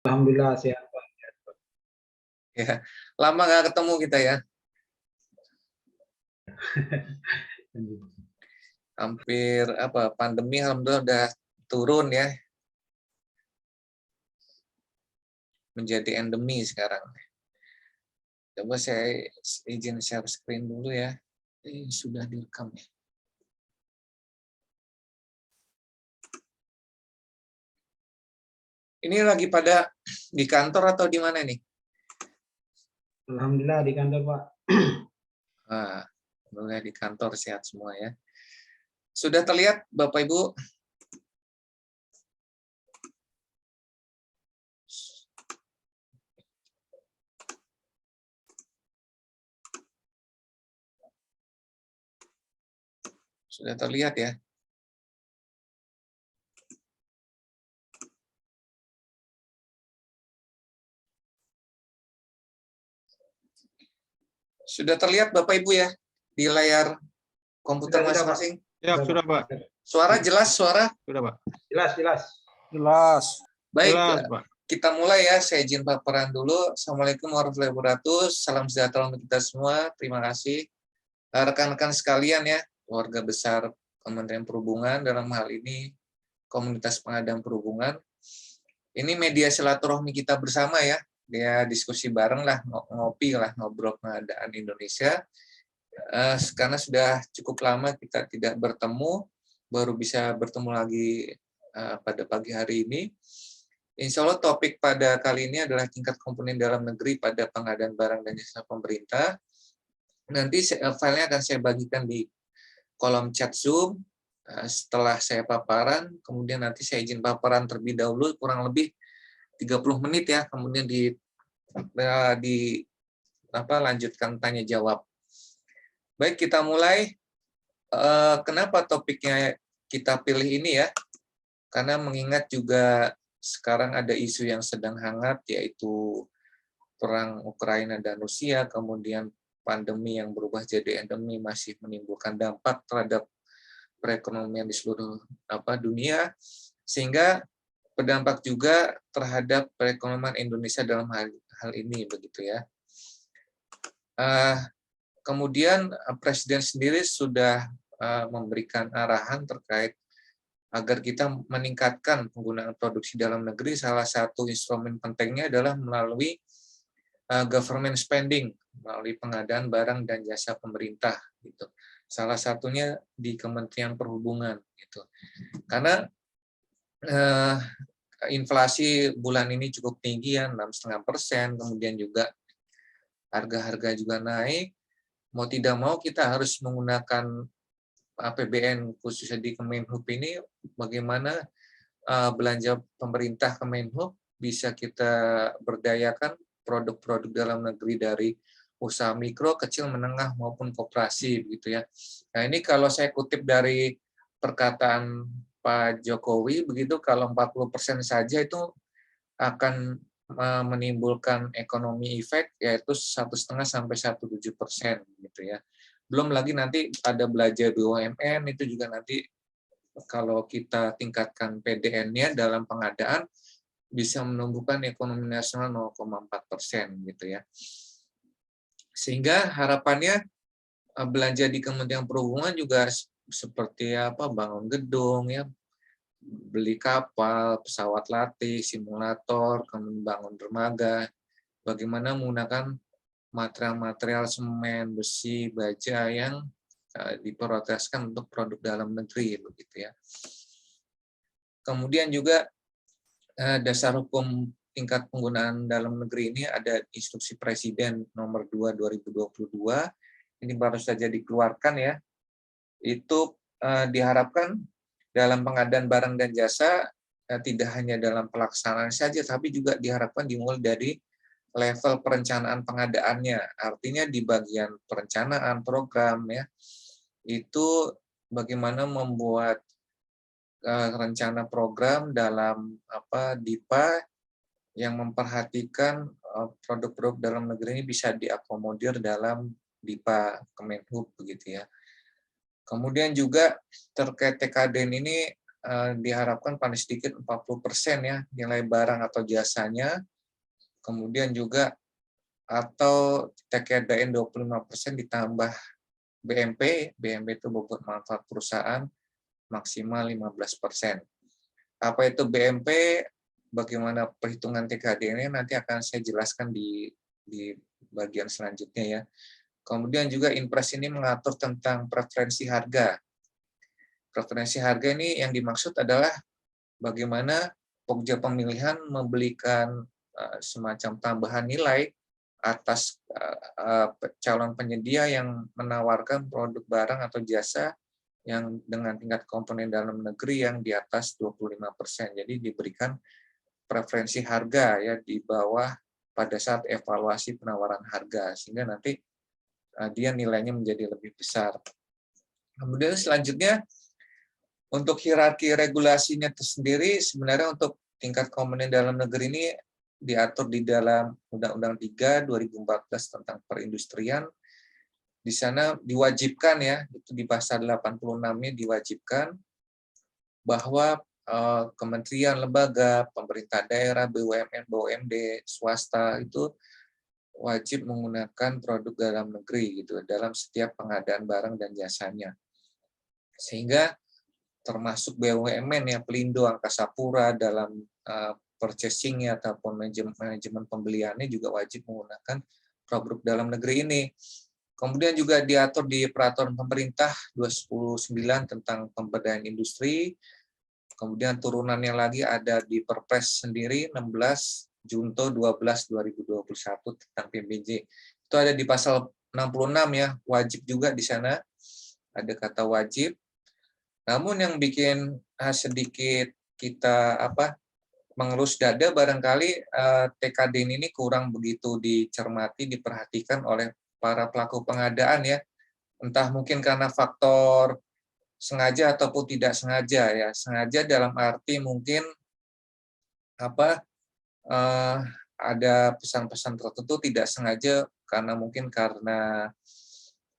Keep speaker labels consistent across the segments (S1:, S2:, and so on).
S1: Alhamdulillah sehat Pak.
S2: Ya, lama nggak ketemu kita ya. Hampir pandemi alhamdulillah udah turun ya. Menjadi endemi sekarang. Coba saya izin share screen dulu ya. Ini sudah direkam ya. Ini lagi pada di kantor atau di mana nih?
S1: Alhamdulillah di kantor Pak.
S2: Alhamdulillah di kantor sehat semua ya. Sudah terlihat Bapak Ibu? Sudah terlihat ya? Sudah terlihat Bapak Ibu ya di layar komputer masing-masing?
S3: Ya, sudah Pak.
S2: Suara jelas, suara?
S3: Sudah Pak.
S1: Jelas, jelas.
S3: Jelas.
S2: Baik,
S3: Jelas, Pak.
S2: kita mulai ya. Saya izin paparan dulu. Assalamualaikum warahmatullahi wabarakatuh. Salam sejahtera untuk kita semua. Terima kasih. Rekan-rekan sekalian ya, keluarga besar Kementerian Perhubungan, dalam hal ini Komunitas Pengadaan Perhubungan. Ini media silaturahmi kita bersama ya. Dia diskusi bareng lah, ngopi lah, ngobrol pengadaan Indonesia. Karena sudah cukup lama kita tidak bertemu, baru bisa bertemu lagi pada pagi hari ini. Insya Allah topik pada kali ini adalah tingkat komponen dalam negeri pada pengadaan barang dan jasa pemerintah. Nanti filenya akan saya bagikan di kolom chat Zoom setelah saya paparan, kemudian nanti saya izin paparan terlebih dahulu kurang lebih 30 menit ya, kemudian lanjutkan tanya jawab. Baik, kita mulai. Kenapa topiknya kita pilih ini ya? Karena mengingat juga sekarang ada isu yang sedang hangat, yaitu perang Ukraina dan Rusia, kemudian pandemi yang berubah jadi endemi masih menimbulkan dampak terhadap perekonomian di seluruh dunia, sehingga berdampak juga terhadap perekonomian Indonesia dalam hal ini begitu ya. Kemudian Presiden sendiri sudah memberikan arahan terkait agar kita meningkatkan penggunaan produksi dalam negeri. Salah satu instrumen pentingnya adalah melalui government spending, melalui pengadaan barang dan jasa pemerintah gitu. Salah satunya di Kementerian Perhubungan gitu. Karena inflasi bulan ini cukup tinggi ya, 6,5%, kemudian juga harga-harga juga naik. Mau tidak mau kita harus menggunakan APBN khususnya di Kemenhub ini, bagaimana belanja pemerintah Kemenhub bisa kita berdayakan produk-produk dalam negeri dari usaha mikro, kecil, menengah maupun koperasi begitu ya. Nah, ini kalau saya kutip dari perkataan Pak Jokowi begitu, kalau 40% saja itu akan menimbulkan ekonomi efek yaitu 1,5 sampai 1,7% gitu ya. Belum lagi nanti ada belanja BUMN, itu juga nanti kalau kita tingkatkan PDN-nya dalam pengadaan bisa menumbuhkan ekonomi nasional 0,4% gitu ya. Sehingga harapannya belanja di Kementerian Perhubungan juga seperti bangun gedung ya, beli kapal, pesawat latih, simulator, kemudian bangun dermaga, bagaimana menggunakan material-material semen, besi, baja yang diprioritaskan untuk produk dalam negeri begitu ya. Kemudian juga dasar hukum tingkat penggunaan dalam negeri ini ada Instruksi Presiden nomor 2 2022. Ini baru saja dikeluarkan ya. Itu diharapkan dalam pengadaan barang dan jasa tidak hanya dalam pelaksanaan saja, tapi juga diharapkan dimulai dari level perencanaan pengadaannya. Artinya di bagian perencanaan program ya, itu bagaimana membuat rencana program dalam DIPA yang memperhatikan produk-produk dalam negeri ini bisa diakomodir dalam DIPA Kemenhub begitu ya. Kemudian juga terkait TKDN ini diharapkan paling sedikit 40% ya nilai barang atau jasanya. Kemudian juga atau TKDN 25% ditambah BMP. BMP itu bobot manfaat perusahaan maksimal 15%. Apa itu BMP? Bagaimana perhitungan TKDN-nya nanti akan saya jelaskan di bagian selanjutnya ya. Kemudian juga Inpres ini mengatur tentang preferensi harga. Preferensi harga ini yang dimaksud adalah bagaimana Pokja Pemilihan membelikan semacam tambahan nilai atas calon penyedia yang menawarkan produk barang atau jasa yang dengan tingkat komponen dalam negeri yang di atas 25%. Jadi diberikan preferensi harga ya di bawah pada saat evaluasi penawaran harga, sehingga nanti dia nilainya menjadi lebih besar. Kemudian selanjutnya untuk hierarki regulasinya tersendiri, sebenarnya untuk tingkat komponen dalam negeri ini diatur di dalam Undang-Undang 3 2014 tentang perindustrian. Di sana diwajibkan ya, itu di pasal 86-nya diwajibkan bahwa kementerian, lembaga, pemerintah daerah, BUMN, BUMD, swasta itu wajib menggunakan produk dalam negeri gitu dalam setiap pengadaan barang dan jasanya. Sehingga termasuk BUMN ya, Pelindo, Angkasa Pura dalam purchasing-nya ataupun manajemen pembeliannya juga wajib menggunakan produk dalam negeri ini. Kemudian juga diatur di Peraturan Pemerintah 219 tentang pemberdayaan industri. Kemudian turunannya lagi ada di Perpres sendiri 16 Junto 12 2021 tentang PBJ. Itu ada di pasal 66 ya, wajib juga di sana. Ada kata wajib. Namun yang bikin sedikit kita mengelus dada barangkali TKD ini kurang begitu dicermati, diperhatikan oleh para pelaku pengadaan ya. Entah mungkin karena faktor sengaja ataupun tidak sengaja ya. Sengaja dalam arti mungkin ada pesan-pesan tertentu, tidak sengaja karena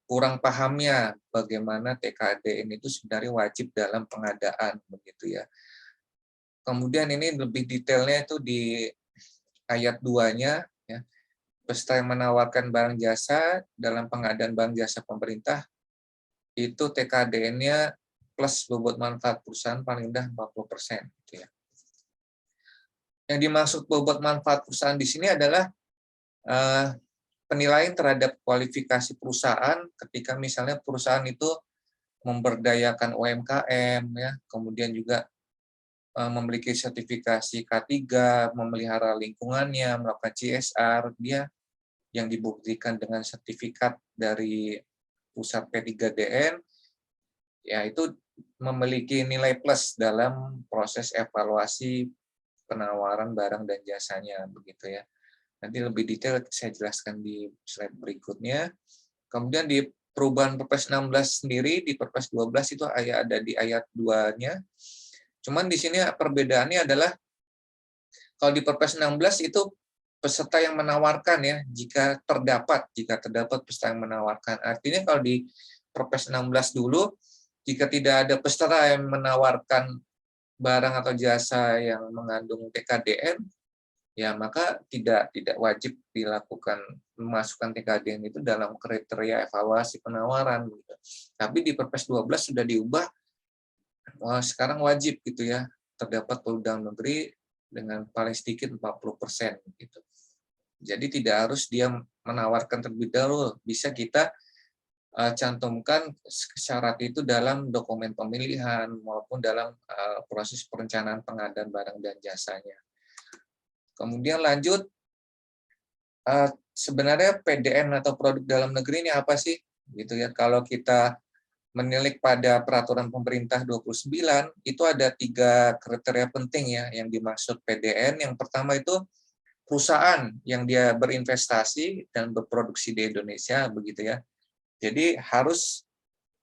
S2: kurang pahamnya bagaimana TKD ini itu sebenarnya wajib dalam pengadaan begitu ya. Kemudian ini lebih detailnya itu di ayat 2-nya ya. Peserta yang menawarkan barang jasa dalam pengadaan barang jasa pemerintah itu TKDN-nya plus bobot manfaat perusahaan paling rendah 40% gitu ya. Yang dimaksud bobot manfaat perusahaan di sini adalah penilaian terhadap kualifikasi perusahaan ketika misalnya perusahaan itu memberdayakan UMKM ya, kemudian juga memiliki sertifikasi K3, memelihara lingkungannya, melakukan CSR, dia yang dibuktikan dengan sertifikat dari pusat P3DN, ya itu memiliki nilai plus dalam proses evaluasi penawaran barang dan jasanya begitu ya. Nanti lebih detail saya jelaskan di slide berikutnya. Kemudian di perubahan Perpres 16 sendiri, di Perpres 12 itu ada di ayat 2-nya. Cuman di sini perbedaannya adalah kalau di Perpres 16 itu peserta yang menawarkan ya, jika terdapat peserta yang menawarkan. Artinya kalau di Perpres 16 dulu, jika tidak ada peserta yang menawarkan barang atau jasa yang mengandung TKDN, ya maka tidak wajib dilakukan memasukkan TKDN itu dalam kriteria evaluasi penawaran gitu. Tapi di Perpres 12 sudah diubah, sekarang wajib gitu ya, terdapat produk dalam negeri dengan paling sedikit 40% gitu. Jadi tidak harus dia menawarkan terlebih dahulu, bisa kita cantumkan syarat itu dalam dokumen pemilihan maupun dalam proses perencanaan pengadaan barang dan jasanya. Kemudian lanjut, sebenarnya PDN atau produk dalam negeri ini apa sih? Gitu ya. Kalau kita menilik pada peraturan pemerintah 29, itu ada 3 kriteria penting ya yang dimaksud PDN. Yang pertama itu perusahaan yang dia berinvestasi dan berproduksi di Indonesia begitu ya. Jadi harus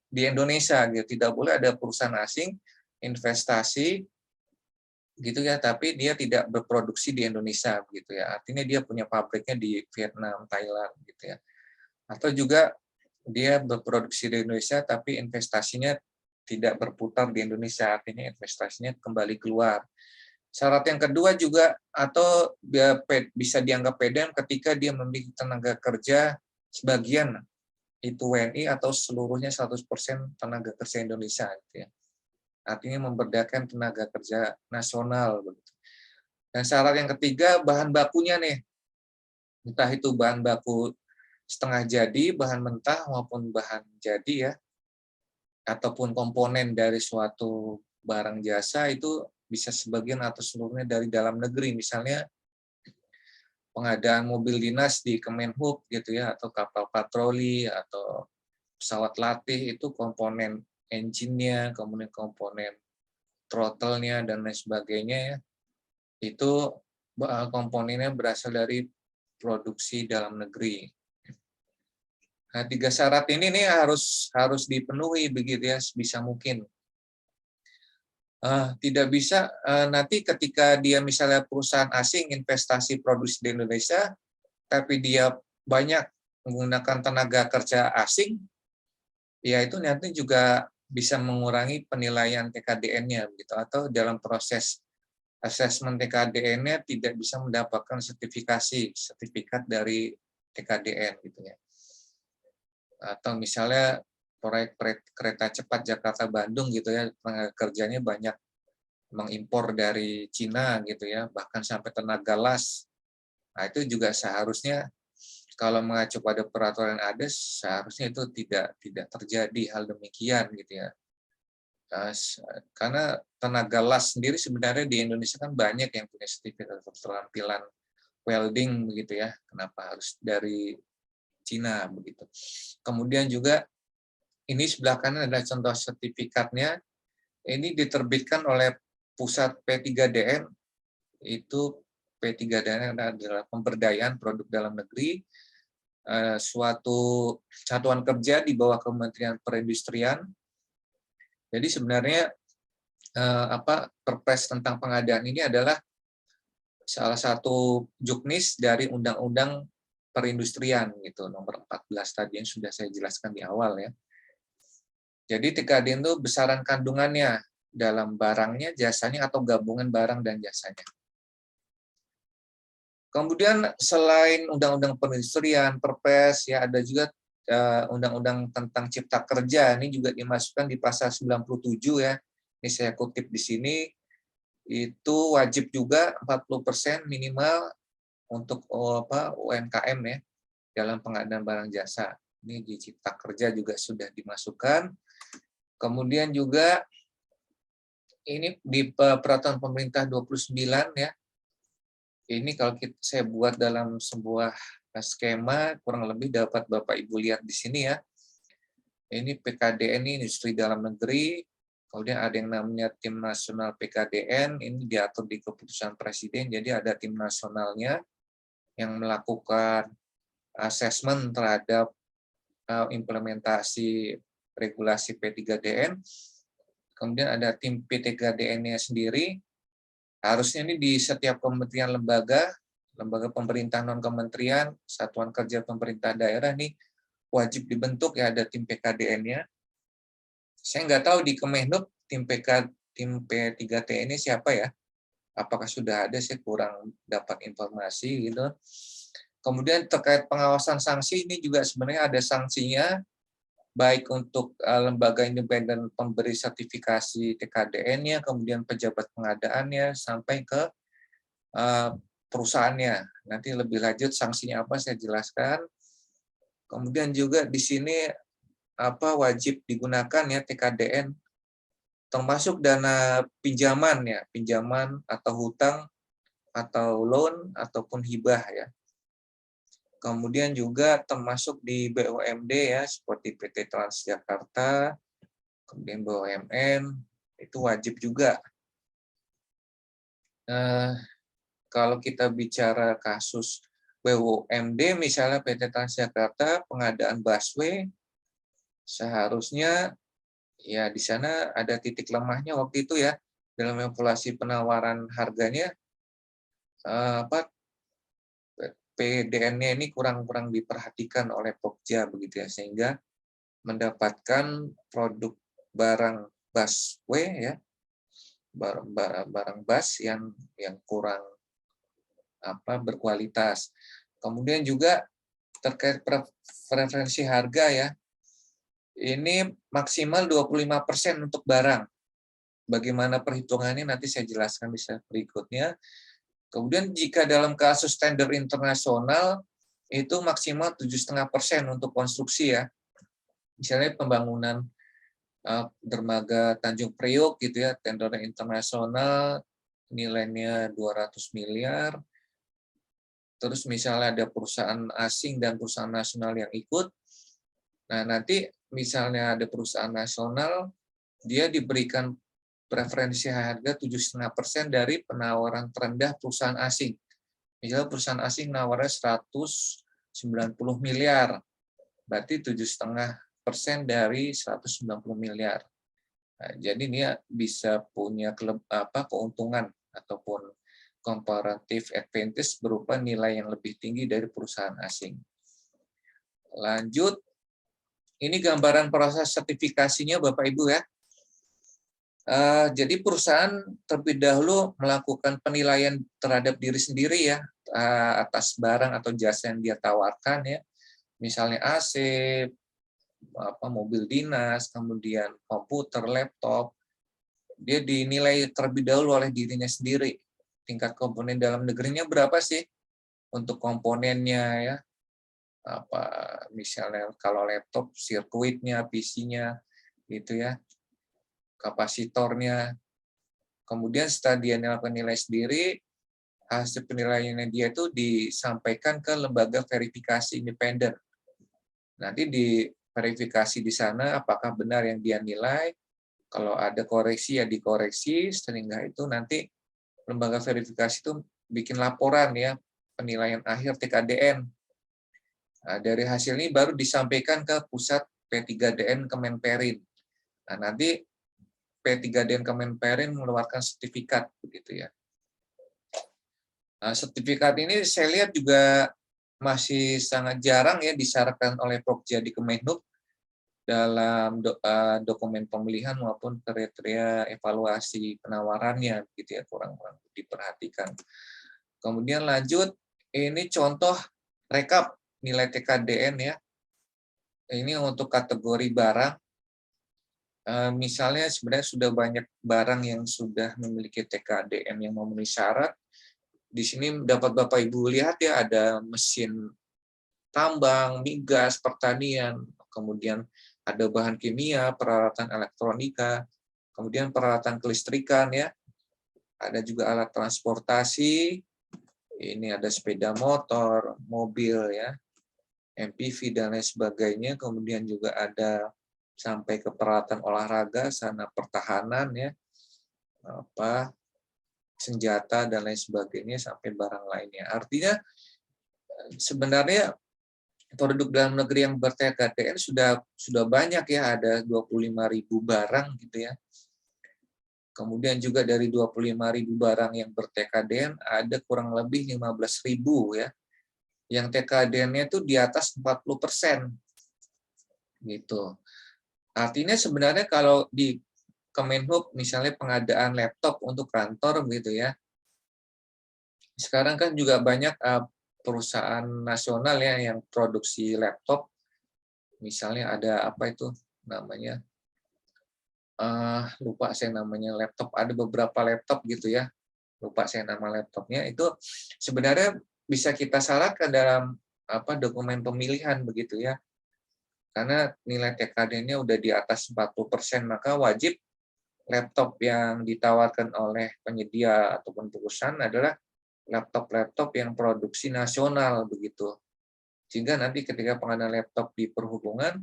S2: di Indonesia gitu, tidak boleh ada perusahaan asing investasi gitu ya, tapi dia tidak berproduksi di Indonesia gitu ya. Artinya dia punya pabriknya di Vietnam, Thailand gitu ya. Atau juga dia berproduksi di Indonesia tapi investasinya tidak berputar di Indonesia, artinya investasinya kembali keluar. Syarat yang kedua juga atau bisa dianggap PDM ketika dia memiliki tenaga kerja sebagian itu WNI atau seluruhnya 100% tenaga kerja Indonesia gitu ya. Artinya memberdayakan tenaga kerja nasional begitu. Dan syarat yang ketiga bahan bakunya nih. Entah itu bahan baku setengah jadi, bahan mentah maupun bahan jadi ya, ataupun komponen dari suatu barang jasa itu bisa sebagian atau seluruhnya dari dalam negeri. Misalnya pengadaan mobil dinas di Kemenhub gitu ya, atau kapal patroli atau pesawat latih itu komponen engine-nya, kemudian komponen throttle-nya dan lain sebagainya ya. Itu komponennya berasal dari produksi dalam negeri. Nah, 3 syarat ini nih harus dipenuhi begitu ya sebisa mungkin. Tidak bisa nanti ketika dia misalnya perusahaan asing investasi produksi di Indonesia, tapi dia banyak menggunakan tenaga kerja asing, ya itu nanti juga bisa mengurangi penilaian TKDN-nya gitu, atau dalam proses asesmen TKDN-nya tidak bisa mendapatkan sertifikat dari TKDN gitu ya. Atau misalnya proyek kereta cepat Jakarta-Bandung gitu ya, tenaga kerjanya banyak mengimpor dari Cina gitu ya, bahkan sampai tenaga las. Nah, itu juga seharusnya kalau mengacu pada peraturan yang ada, seharusnya itu tidak terjadi hal demikian gitu ya. Karena tenaga las sendiri sebenarnya di Indonesia kan banyak yang punya sertifikat keterampilan welding begitu ya. Kenapa harus dari Cina begitu. Kemudian juga ini sebelah kanan ada contoh sertifikatnya. Ini diterbitkan oleh Pusat P3DN. Itu P3DN adalah pemberdayaan produk dalam negeri, suatu satuan kerja di bawah Kementerian Perindustrian. Jadi sebenarnya Perpres tentang pengadaan ini adalah salah satu juknis dari Undang-Undang Perindustrian gitu, nomor 14 tadi yang sudah saya jelaskan di awal ya. Jadi TKDN itu besaran kandungannya dalam barangnya, jasanya, atau gabungan barang dan jasanya. Kemudian selain Undang-Undang Perindustrian, Perpres, ya ada juga Undang-Undang tentang Cipta Kerja, ini juga dimasukkan di pasal 97 ya. Ini saya kutip di sini, itu wajib juga 40% minimal untuk UMKM ya dalam pengadaan barang jasa. Ini di Cipta Kerja juga sudah dimasukkan. Kemudian juga ini di peraturan pemerintah 29 ya. Ini kalau saya buat dalam sebuah skema, kurang lebih dapat Bapak Ibu lihat di sini ya. Ini PKDN ini industri dalam negeri, kemudian ada yang namanya tim nasional PKDN, ini diatur di keputusan Presiden, jadi ada tim nasionalnya yang melakukan asesmen terhadap implementasi regulasi P3DN. Kemudian ada tim P3DN-nya sendiri. Harusnya ini di setiap kementerian lembaga pemerintah non-kementerian, satuan kerja pemerintah daerah nih wajib dibentuk ya, ada tim PKDN-nya. Saya nggak tahu di Kemenhub tim P3T ini siapa ya. Apakah sudah ada, saya kurang dapat informasi gitu. Kemudian terkait pengawasan sanksi ini juga sebenarnya ada sanksinya, baik untuk lembaga independen pemberi sertifikasi TKDN-nya, kemudian pejabat pengadaannya, sampai ke perusahaannya. Nanti lebih lanjut sanksinya apa saya jelaskan. Kemudian juga di sini wajib digunakan ya TKDN, termasuk dana pinjaman ya, pinjaman atau hutang atau loan ataupun hibah ya. Kemudian juga termasuk di BUMD ya, seperti PT Transjakarta, kemudian BUMN, itu wajib juga. Kalau kita bicara kasus BUMD, misalnya PT Transjakarta, pengadaan busway, seharusnya ya di sana ada titik lemahnya waktu itu ya, dalam evaluasi penawaran harganya, PDN-nya ini kurang diperhatikan oleh Pokja begitu ya, sehingga mendapatkan produk barang busway ya, barang bus yang kurang berkualitas. Kemudian juga terkait preferensi harga ya, ini maksimal 25% untuk barang. Bagaimana perhitungannya nanti saya jelaskan di slide berikutnya. Kemudian jika dalam kasus standar internasional itu maksimal 7,5% untuk konstruksi ya. Misalnya pembangunan dermaga Tanjung Priok gitu ya, tender internasional nilainya 200 miliar. Terus misalnya ada perusahaan asing dan perusahaan nasional yang ikut. Nah, nanti misalnya ada perusahaan nasional, dia diberikan preferensi harga 7,5% dari penawaran terendah perusahaan asing. Misalnya perusahaan asing nawarnya 190 miliar, berarti 7,5% dari 190 miliar. Nah, jadi dia bisa punya keuntungan ataupun comparative advantage berupa nilai yang lebih tinggi dari perusahaan asing. Lanjut, ini gambaran proses sertifikasinya Bapak Ibu ya. Jadi perusahaan terlebih dahulu melakukan penilaian terhadap diri sendiri ya, atas barang atau jasa yang dia tawarkan ya. Misalnya AC, mobil dinas, kemudian komputer, laptop. Dia dinilai terlebih dahulu oleh dirinya sendiri. Tingkat komponen dalam negerinya berapa sih untuk komponennya ya? Misalnya kalau laptop sirkuitnya, PC-nya gitu ya, kapasitornya. Kemudian setelah dia melakukan nilai sendiri, hasil penilaiannya dia itu disampaikan ke lembaga verifikasi independen. Nanti diverifikasi di sana apakah benar yang dia nilai. Kalau ada koreksi ya dikoreksi, sehingga itu nanti lembaga verifikasi itu bikin laporan ya, penilaian akhir TKDN. Nah, dari hasil ini baru disampaikan ke pusat P3DN Kemenperin. Nah, nanti P3DN Kemenperin mengeluarkan sertifikat begitu ya. Nah, sertifikat ini saya lihat juga masih sangat jarang ya disyaratkan oleh Pokja di Kemenhub dalam dokumen pemilihan maupun kriteria evaluasi penawarannya gitu ya, kurang diperhatikan. Kemudian lanjut, ini contoh rekap nilai TKDN ya. Ini untuk kategori barang. Misalnya sebenarnya sudah banyak barang yang sudah memiliki TKDN yang memenuhi syarat. Di sini dapat Bapak Ibu lihat ya, ada mesin tambang, migas, pertanian, kemudian ada bahan kimia, peralatan elektronika, kemudian peralatan kelistrikan ya. Ada juga alat transportasi. Ini ada sepeda motor, mobil ya, MPV dan lain sebagainya. Kemudian juga ada sampai ke peralatan olahraga, sana pertahanan ya, senjata dan lain sebagainya sampai barang lainnya. Artinya sebenarnya produk dalam negeri yang ber-TKDN sudah banyak ya, ada 25.000 barang gitu ya. Kemudian juga dari 25.000 barang yang ber-TKDN ada kurang lebih 15.000 ya, yang TKDN-nya itu di atas 40%. Gitu. Artinya sebenarnya kalau di Kemenhub misalnya pengadaan laptop untuk kantor gitu ya. Sekarang kan juga banyak perusahaan nasional ya yang produksi laptop. Misalnya ada apa itu namanya? Lupa saya namanya laptop. Ada beberapa laptop gitu ya. Lupa saya nama laptopnya. Itu sebenarnya bisa kita syaratkan dalam dokumen pemilihan begitu ya. Karena nilai TKD-nya udah di atas 40%, maka wajib laptop yang ditawarkan oleh penyedia ataupun perusahaan adalah laptop-laptop yang produksi nasional begitu. Sehingga nanti ketika pengadaan laptop di perhubungan,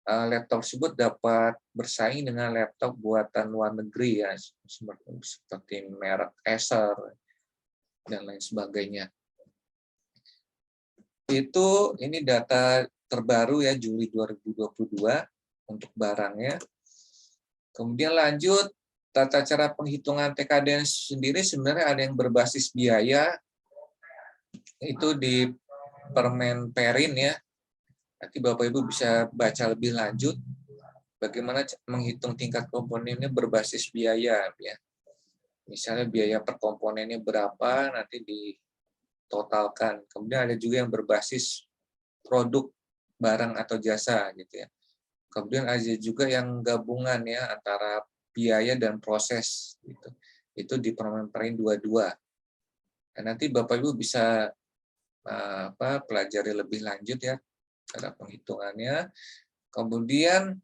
S2: laptop tersebut dapat bersaing dengan laptop buatan luar negeri ya, seperti merek Acer dan lain sebagainya. Ini data terbaru ya, Juli 2022 untuk barangnya. Kemudian lanjut, tata cara penghitungan TKDN sendiri sebenarnya ada yang berbasis biaya, itu di Permen Perin ya. Nanti Bapak Ibu bisa baca lebih lanjut. bagaimana menghitung tingkat komponennya berbasis biaya ya. Misalnya biaya per komponennya berapa, nanti ditotalkan. Kemudian ada juga yang berbasis produk, barang atau jasa gitu ya. Kemudian ada juga yang gabungan ya antara biaya dan proses gitu. Itu diperoleh dua-dua. Dan nanti Bapak Ibu bisa pelajari lebih lanjut ya cara penghitungannya. Kemudian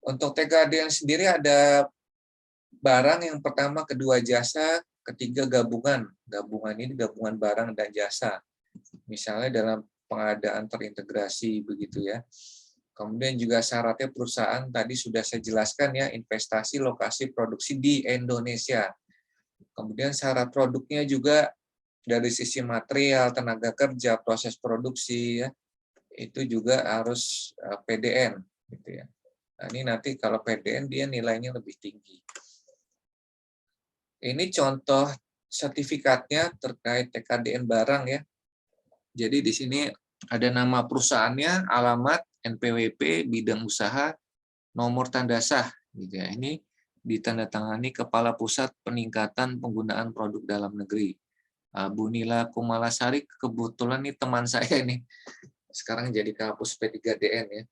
S2: untuk TKDN sendiri ada barang yang pertama, kedua jasa, ketiga gabungan. Gabungan ini gabungan barang dan jasa. Misalnya dalam pengadaan terintegrasi begitu ya. Kemudian juga syaratnya perusahaan tadi sudah saya jelaskan ya, investasi lokasi produksi di Indonesia. Kemudian syarat produknya juga dari sisi material, tenaga kerja, proses produksi ya, itu juga harus PDN gitu ya. Nah, ini nanti kalau PDN dia nilainya lebih tinggi. Ini contoh sertifikatnya terkait TKDN barang ya. Jadi di sini ada nama perusahaannya, alamat, NPWP, bidang usaha, nomor tanda sah gitu ya. Ini ditandatangani Kepala Pusat Peningkatan Penggunaan Produk Dalam Negeri. Bu Nila Kumalasari, kebetulan nih teman saya ini sekarang jadi Kapus P3DN ya.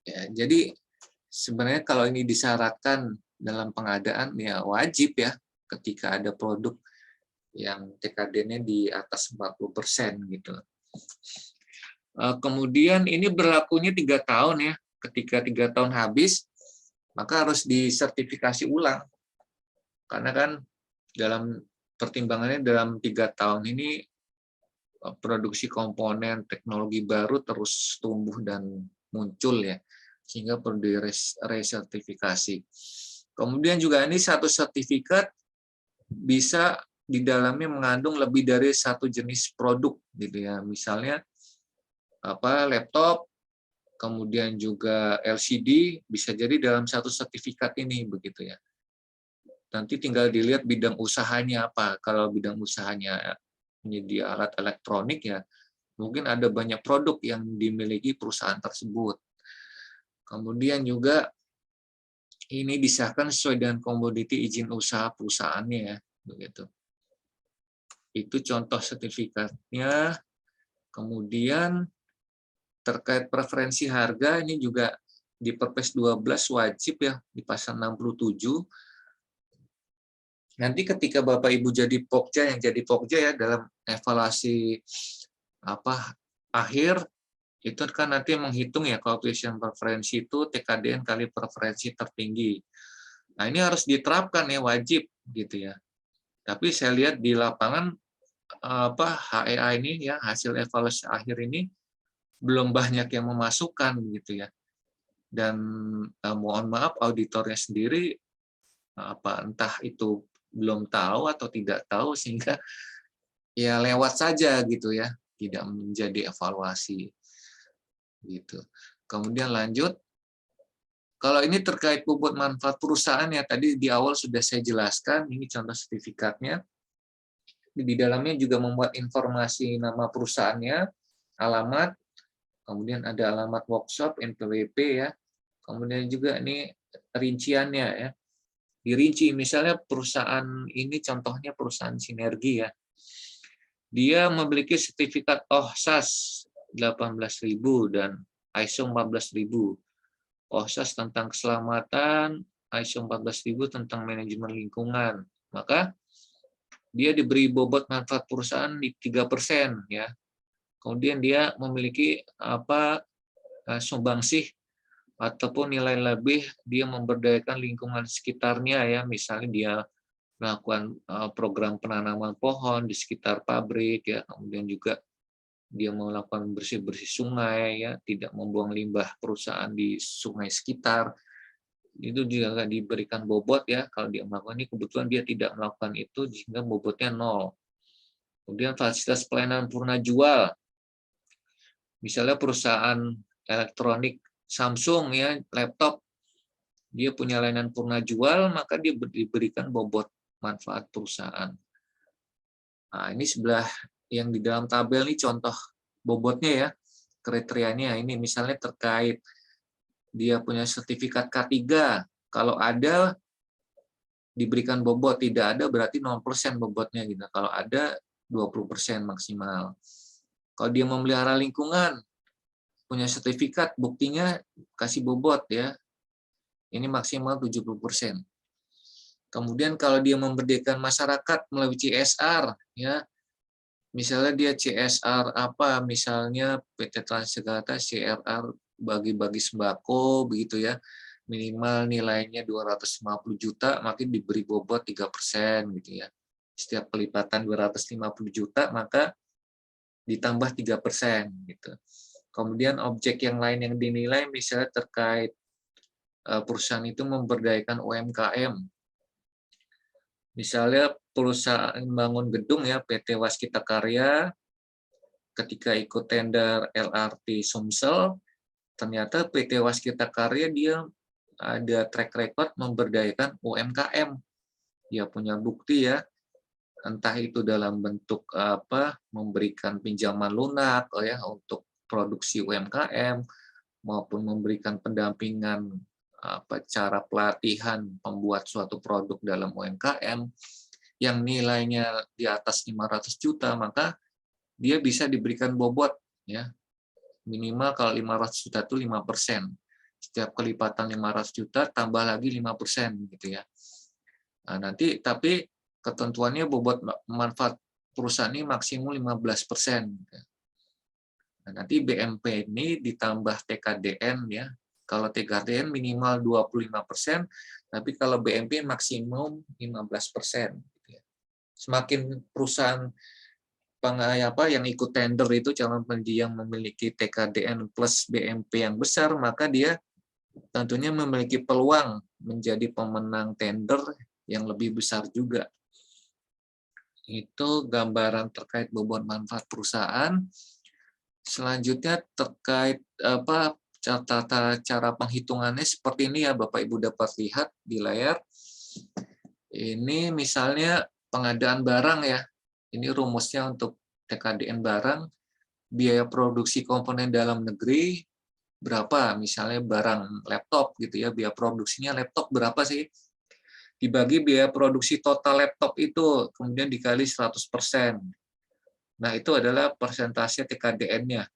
S2: Ya, jadi sebenarnya kalau ini disyaratkan dalam pengadaan ya wajib ya ketika ada produk yang TKD-nya di atas 40% gitu. Kemudian ini berlakunya 3 tahun ya. Ketika 3 tahun habis, maka harus disertifikasi ulang. Karena kan dalam pertimbangannya dalam 3 tahun ini produksi komponen teknologi baru terus tumbuh dan muncul ya, sehingga perlu diresertifikasi. Kemudian juga ini satu sertifikat bisa di dalamnya mengandung lebih dari satu jenis produk gitu ya. Misalnya laptop, kemudian juga LCD bisa jadi dalam satu sertifikat ini begitu ya. Nanti tinggal dilihat bidang usahanya apa. Kalau bidang usahanya menyedia alat elektronik ya, mungkin ada banyak produk yang dimiliki perusahaan tersebut. Kemudian juga ini disahkan sesuai dengan komoditi izin usaha perusahaannya ya, begitu. Itu contoh sertifikatnya. Kemudian terkait preferensi harga ini juga di Perpres 12 wajib ya di pasal 67. Nanti ketika Bapak Ibu jadi Pokja, yang jadi Pokja ya dalam evaluasi akhir itu kan nanti menghitung ya koefisien preferensi itu TKDN kali preferensi tertinggi. Nah, ini harus diterapkan ya, wajib gitu ya. Tapi saya lihat di lapangan HEA ini ya, hasil evaluasi akhir ini belum banyak yang memasukkan gitu ya. Dan mohon maaf auditornya sendiri entah itu belum tahu atau tidak tahu sehingga ya lewat saja gitu ya, tidak menjadi evaluasi gitu. Kemudian lanjut, kalau ini terkait bobot manfaat perusahaan ya tadi di awal sudah saya jelaskan, ini contoh sertifikatnya. Di dalamnya juga membuat informasi nama perusahaannya, alamat, kemudian ada alamat workshop, NPWP ya, kemudian juga ini rinciannya ya. Dirinci, misalnya perusahaan ini contohnya perusahaan Sinergi ya. Dia memiliki sertifikat OHSAS 18.000 dan ISO 14.000. OHSAS tentang keselamatan, ISO 14.000 tentang manajemen lingkungan. Maka dia diberi bobot manfaat perusahaan di 3% ya. Kemudian dia memiliki sumbangsih ataupun nilai lebih, dia memberdayakan lingkungan sekitarnya ya, misalnya dia melakukan program penanaman pohon di sekitar pabrik ya, kemudian juga dia melakukan bersih-bersih sungai ya, tidak membuang limbah perusahaan di sungai sekitar. Itu juga diberikan bobot ya, kalau dia melakukan ini kebetulan dia tidak melakukan itu sehingga bobotnya 0. Kemudian fasilitas pelayanan purna jual. Misalnya perusahaan elektronik Samsung ya, laptop, dia punya layanan purna jual, maka dia diberikan bobot manfaat perusahaan. Nah, ini sebelah yang di dalam tabel ini contoh bobotnya ya, kriterianya. Ini misalnya terkait dia punya sertifikat K3. Kalau ada, diberikan bobot, tidak ada berarti 0% bobotnya gitu. Kalau ada 20% maksimal. Kalau dia memelihara lingkungan, punya sertifikat, buktinya kasih bobot ya. Ini maksimal 70%. Kemudian kalau dia memberdayakan masyarakat melalui CSR ya, misalnya dia CSR apa, misalnya PT Transjakarta CSR bagi-bagi sembako begitu ya, minimal nilainya 250 juta, makin diberi bobot 3% gitu ya. Setiap kelipatan 250 juta, maka ditambah 3% gitu. Kemudian objek yang lain yang dinilai misalnya terkait perusahaan itu memberdayakan UMKM. Misalnya perusahaan bangun gedung ya, PT Waskita Karya, ketika ikut tender LRT Sumsel, ternyata PT Waskita Karya dia ada track record memberdayakan UMKM. Dia punya bukti ya, entah itu dalam bentuk apa, memberikan pinjaman lunak ya untuk produksi UMKM, maupun memberikan pendampingan cara pelatihan pembuat suatu produk dalam UMKM yang nilainya di atas 500 juta, maka dia bisa diberikan bobot ya. Minimal kalau 500 juta itu 5%. Setiap kelipatan 500 juta tambah lagi 5% gitu ya. Nah, nanti tapi ketentuannya bobot manfaat perusahaan ini maksimum 15%. Nah, nanti BMP ini ditambah TKDN ya. Kalau TKDN minimal 25%, tapi kalau BMP maksimum 15%. Semakin perusahaan yang ikut tender itu calon penyedia yang memiliki TKDN plus BMP yang besar, maka dia tentunya memiliki peluang menjadi pemenang tender yang lebih besar juga. Itu gambaran terkait bobot manfaat perusahaan. Selanjutnya terkait tata cara penghitungannya seperti ini ya, Bapak Ibu dapat lihat di layar. Ini misalnya pengadaan barang ya. Ini rumusnya untuk TKDN barang, biaya produksi komponen dalam negeri berapa? Misalnya barang laptop gitu ya, biaya produksinya laptop berapa sih? Dibagi biaya produksi total laptop itu, kemudian dikali 100%. Nah, itu adalah persentase TKDN-nya.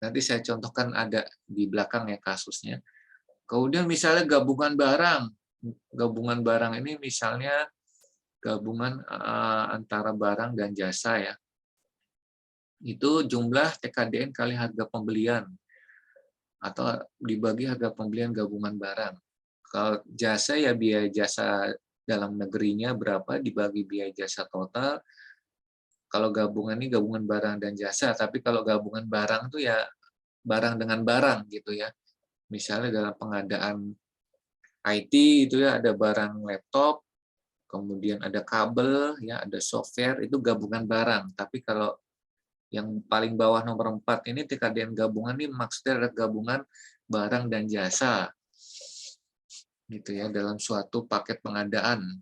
S2: Nanti saya contohkan ada di belakang ya kasusnya. Kemudian misalnya gabungan barang. Gabungan barang ini misalnya gabungan antara barang dan jasa ya. Itu jumlah TKDN kali harga pembelian. Atau dibagi harga pembelian gabungan barang. Kalau jasa ya biaya jasa dalam negerinya berapa dibagi biaya jasa total. Kalau gabungan ini gabungan barang dan jasa, tapi kalau gabungan barang itu ya barang dengan barang gitu ya. Misalnya dalam pengadaan IT itu ya ada barang laptop, kemudian ada kabel, ya ada software, itu gabungan barang. Tapi kalau yang paling bawah nomor 4 ini TKDN gabungan ini maksudnya adalah gabungan barang dan jasa. Gitu ya, dalam suatu paket pengadaan.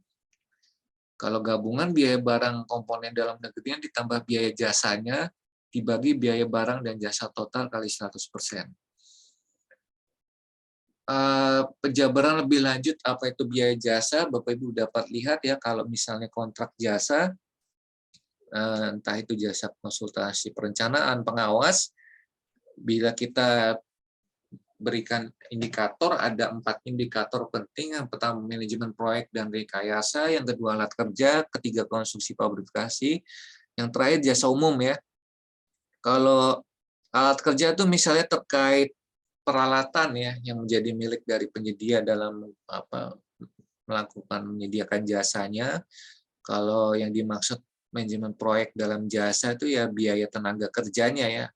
S2: Kalau gabungan biaya barang komponen dalam negerinya ditambah biaya jasanya dibagi biaya barang dan jasa total kali 100%. Penjabaran lebih lanjut apa itu biaya jasa, Bapak Ibu dapat lihat ya, kalau misalnya kontrak jasa, entah itu jasa konsultasi perencanaan, pengawas, bila kita berikan indikator, ada 4 indikator penting. Yang pertama manajemen proyek dan rekayasa, yang kedua alat kerja, ketiga konstruksi fabrikasi, yang terakhir jasa umum ya. Kalau alat kerja itu misalnya terkait peralatan ya yang menjadi milik dari penyedia dalam melakukan menyediakan jasanya. Kalau yang dimaksud manajemen proyek dalam jasa itu ya biaya tenaga kerjanya ya.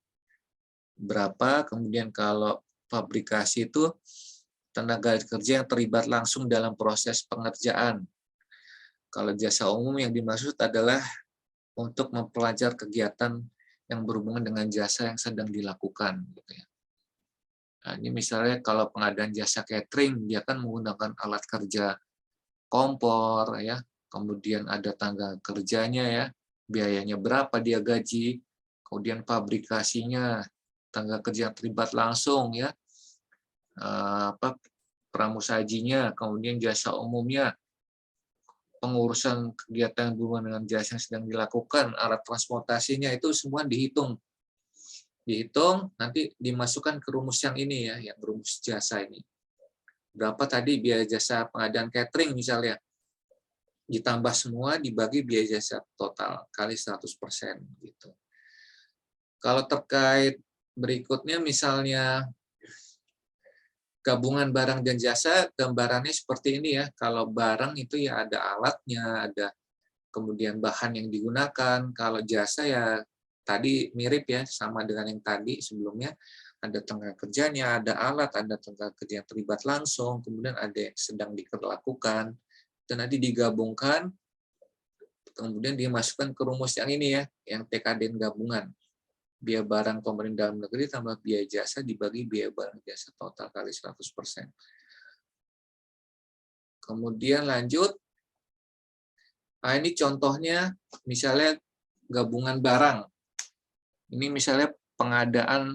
S2: Berapa, kemudian kalau fabrikasi itu tenaga kerja yang terlibat langsung dalam proses pengerjaan. Kalau jasa umum yang dimaksud adalah untuk mempelajari kegiatan yang berhubungan dengan jasa yang sedang dilakukan. Gitu ya. Nah, ini misalnya kalau pengadaan jasa catering, dia kan menggunakan alat kerja kompor, ya, kemudian ada tenaga kerjanya, ya, biayanya berapa dia gaji, kemudian fabrikasinya, tenaga kerja yang terlibat langsung, ya, pramusajinya, kemudian jasa umumnya, pengurusan kegiatan berhubungan dengan jasa yang sedang dilakukan, alat transportasinya, itu semua dihitung. Dihitung, nanti dimasukkan ke rumus yang ini ya, yang rumus jasa ini. Berapa tadi biaya jasa pengadaan catering misalnya, ditambah semua dibagi biaya jasa total kali 100% gitu. Kalau terkait berikutnya misalnya gabungan barang dan jasa, gambarannya seperti ini ya. Kalau barang itu ya ada alatnya, ada kemudian bahan yang digunakan. Kalau jasa ya tadi mirip ya, sama dengan yang tadi sebelumnya. Ada tenaga kerjanya, ada alat, ada tenaga kerja yang terlibat langsung, kemudian ada yang sedang dilakukan. Dan nanti digabungkan, kemudian dimasukkan ke rumus yang ini ya, yang TKDN gabungan. Biaya barang komponen dalam negeri tambah biaya jasa dibagi biaya barang jasa total kali 100%. Kemudian lanjut, nah ini contohnya misalnya gabungan barang. Ini misalnya pengadaan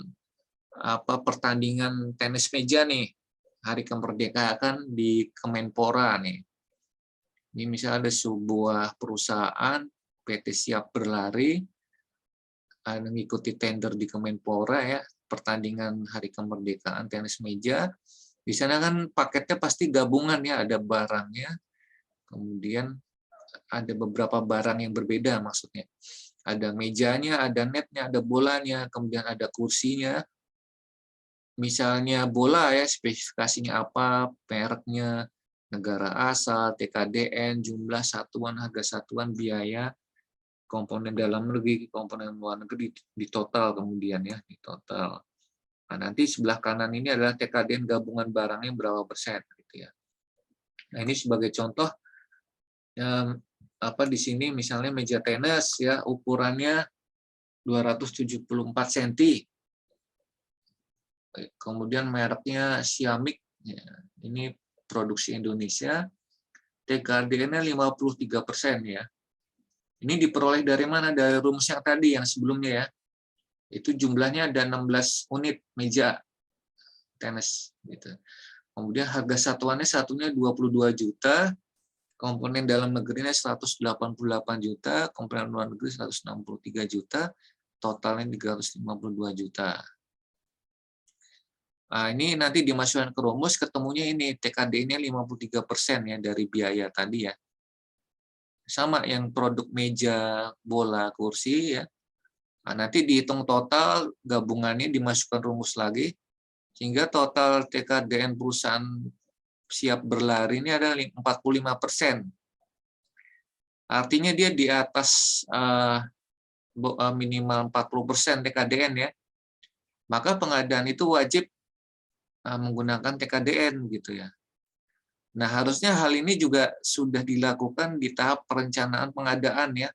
S2: pertandingan tenis meja nih, hari kemerdekaan di Kemenpora nih. Ini misalnya ada sebuah perusahaan PT Siap Berlari mengikuti tender di Kemenpora ya, pertandingan hari kemerdekaan tenis meja. Di sana kan paketnya pasti gabungan ya, ada barangnya, kemudian ada beberapa barang yang berbeda maksudnya. Ada mejanya, ada netnya, ada bolanya, kemudian ada kursinya. Misalnya bola ya, spesifikasinya apa, mereknya, negara asal, TKDN, jumlah satuan, harga satuan, biaya, komponen dalam negeri, komponen luar negeri, di total kemudian ya, di total. Nah, nanti sebelah kanan ini adalah TKDN gabungan barangnya berapa persen gitu ya. Nah, ini sebagai contoh di sini misalnya meja tenis ya, ukurannya 274 cm. Kemudian mereknya Xiaomi, ya, ini produksi Indonesia, TKDN-nya 53% ya. Ini diperoleh dari mana? Dari rumus yang tadi, yang sebelumnya ya. Itu jumlahnya ada 16 unit meja tenis. Gitu. Kemudian harga satunya 22 juta, komponen dalam negerinya 188 juta, komponen luar negeri 163 juta, totalnya 352 juta. Nah, ini nanti dimasukkan ke rumus, ketemunya ini TKD-nya 53% ya dari biaya tadi ya. Sama yang produk meja, bola, kursi ya. Nah, nanti dihitung total, gabungannya dimasukkan rumus lagi, sehingga total TKDN perusahaan Siap Berlari ini adalah 45%. Artinya dia di atas minimal 40% TKDN ya. Maka pengadaan itu wajib menggunakan TKDN gitu ya. Nah, harusnya hal ini juga sudah dilakukan di tahap perencanaan pengadaan ya,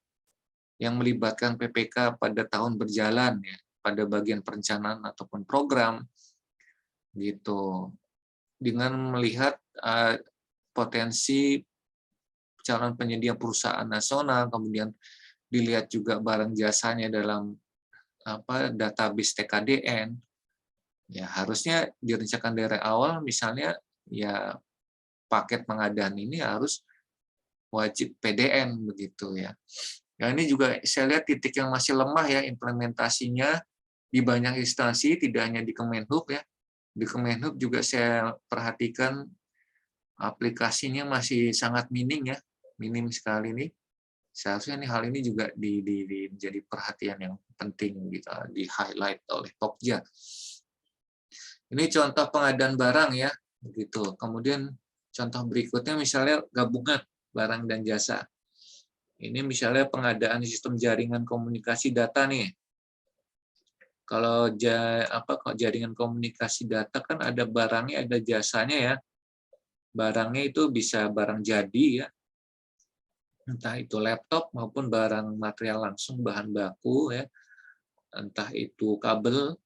S2: yang melibatkan PPK pada tahun berjalan ya, pada bagian perencanaan ataupun program gitu. Dengan melihat potensi calon penyedia perusahaan nasional, kemudian dilihat juga barang jasanya dalam database TKDN. Ya, harusnya direncanakan dari awal, misalnya ya paket pengadaan ini harus wajib PDN begitu ya. Ya, ini juga saya lihat titik yang masih lemah ya implementasinya di banyak instansi, tidak hanya di Kemenhub ya. Di Kemenhub juga saya perhatikan aplikasinya masih sangat minim ya, minim sekali nih. Seharusnya hal ini juga menjadi perhatian yang penting gitu, di highlight oleh Pokja. Ini contoh pengadaan barang ya, begitu. Kemudian contoh berikutnya misalnya gabungan barang dan jasa. Ini misalnya pengadaan sistem jaringan komunikasi data nih. Kalau jaringan komunikasi data kan ada barangnya, ada jasanya ya. Barangnya itu bisa barang jadi ya, entah itu laptop maupun barang material langsung, bahan baku ya, entah itu kabel.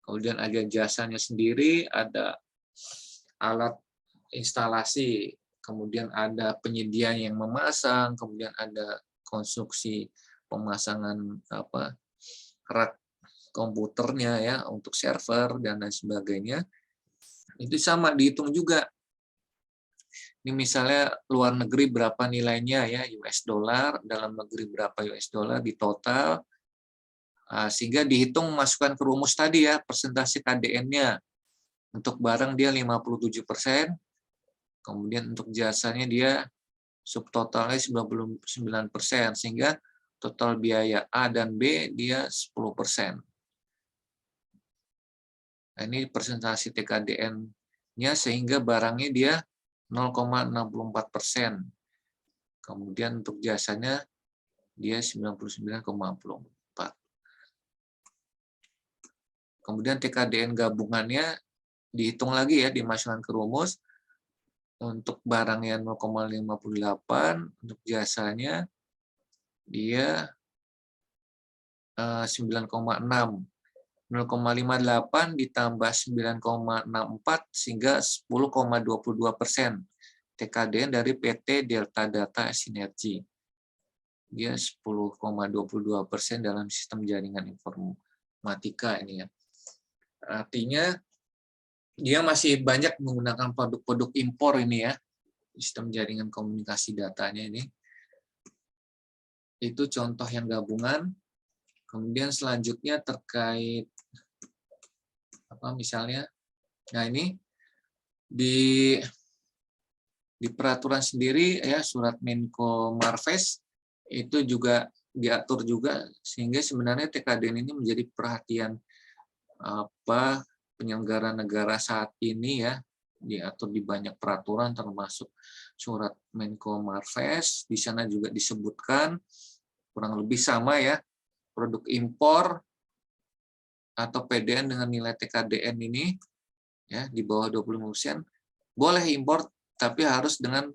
S2: Kemudian ada jasanya sendiri, ada alat instalasi, kemudian ada penyedia yang memasang, kemudian ada konstruksi pemasangan rak komputernya ya untuk server dan lain sebagainya. Itu sama dihitung juga. Ini misalnya luar negeri berapa nilainya ya, US dollar, dalam negeri berapa US dollar di total, sehingga dihitung masukkan ke rumus tadi ya, persentase KDN-nya. Untuk barang dia 57%, kemudian untuk jasanya dia subtotalnya 99%, sehingga total biaya A dan B dia 10%. Nah, ini persentase TKDN-nya sehingga barangnya dia 0,64%. Kemudian untuk jasanya dia 99,4. Kemudian TKDN gabungannya dihitung lagi ya, dimasukkan ke rumus. Untuk barangnya 0,58, untuk jasanya dia 9,6. 0,58 ditambah 9,64 sehingga 10,22% TKDN dari PT Delta Data Sinergi. Dia 10,22% dalam sistem jaringan informatika ini ya. Artinya dia masih banyak menggunakan produk-produk impor ini ya, sistem jaringan komunikasi datanya ini. Itu contoh yang gabungan. Kemudian selanjutnya terkait apa misalnya, nah ini di peraturan sendiri ya, surat Menko Marves itu juga diatur juga, sehingga sebenarnya TKDN ini menjadi perhatian apa penyelenggara negara saat ini ya, diatur di banyak peraturan termasuk surat Menko Marves. Di sana juga disebutkan kurang lebih sama ya, produk impor atau PDN dengan nilai TKDN ini ya di bawah 25% boleh impor, tapi harus dengan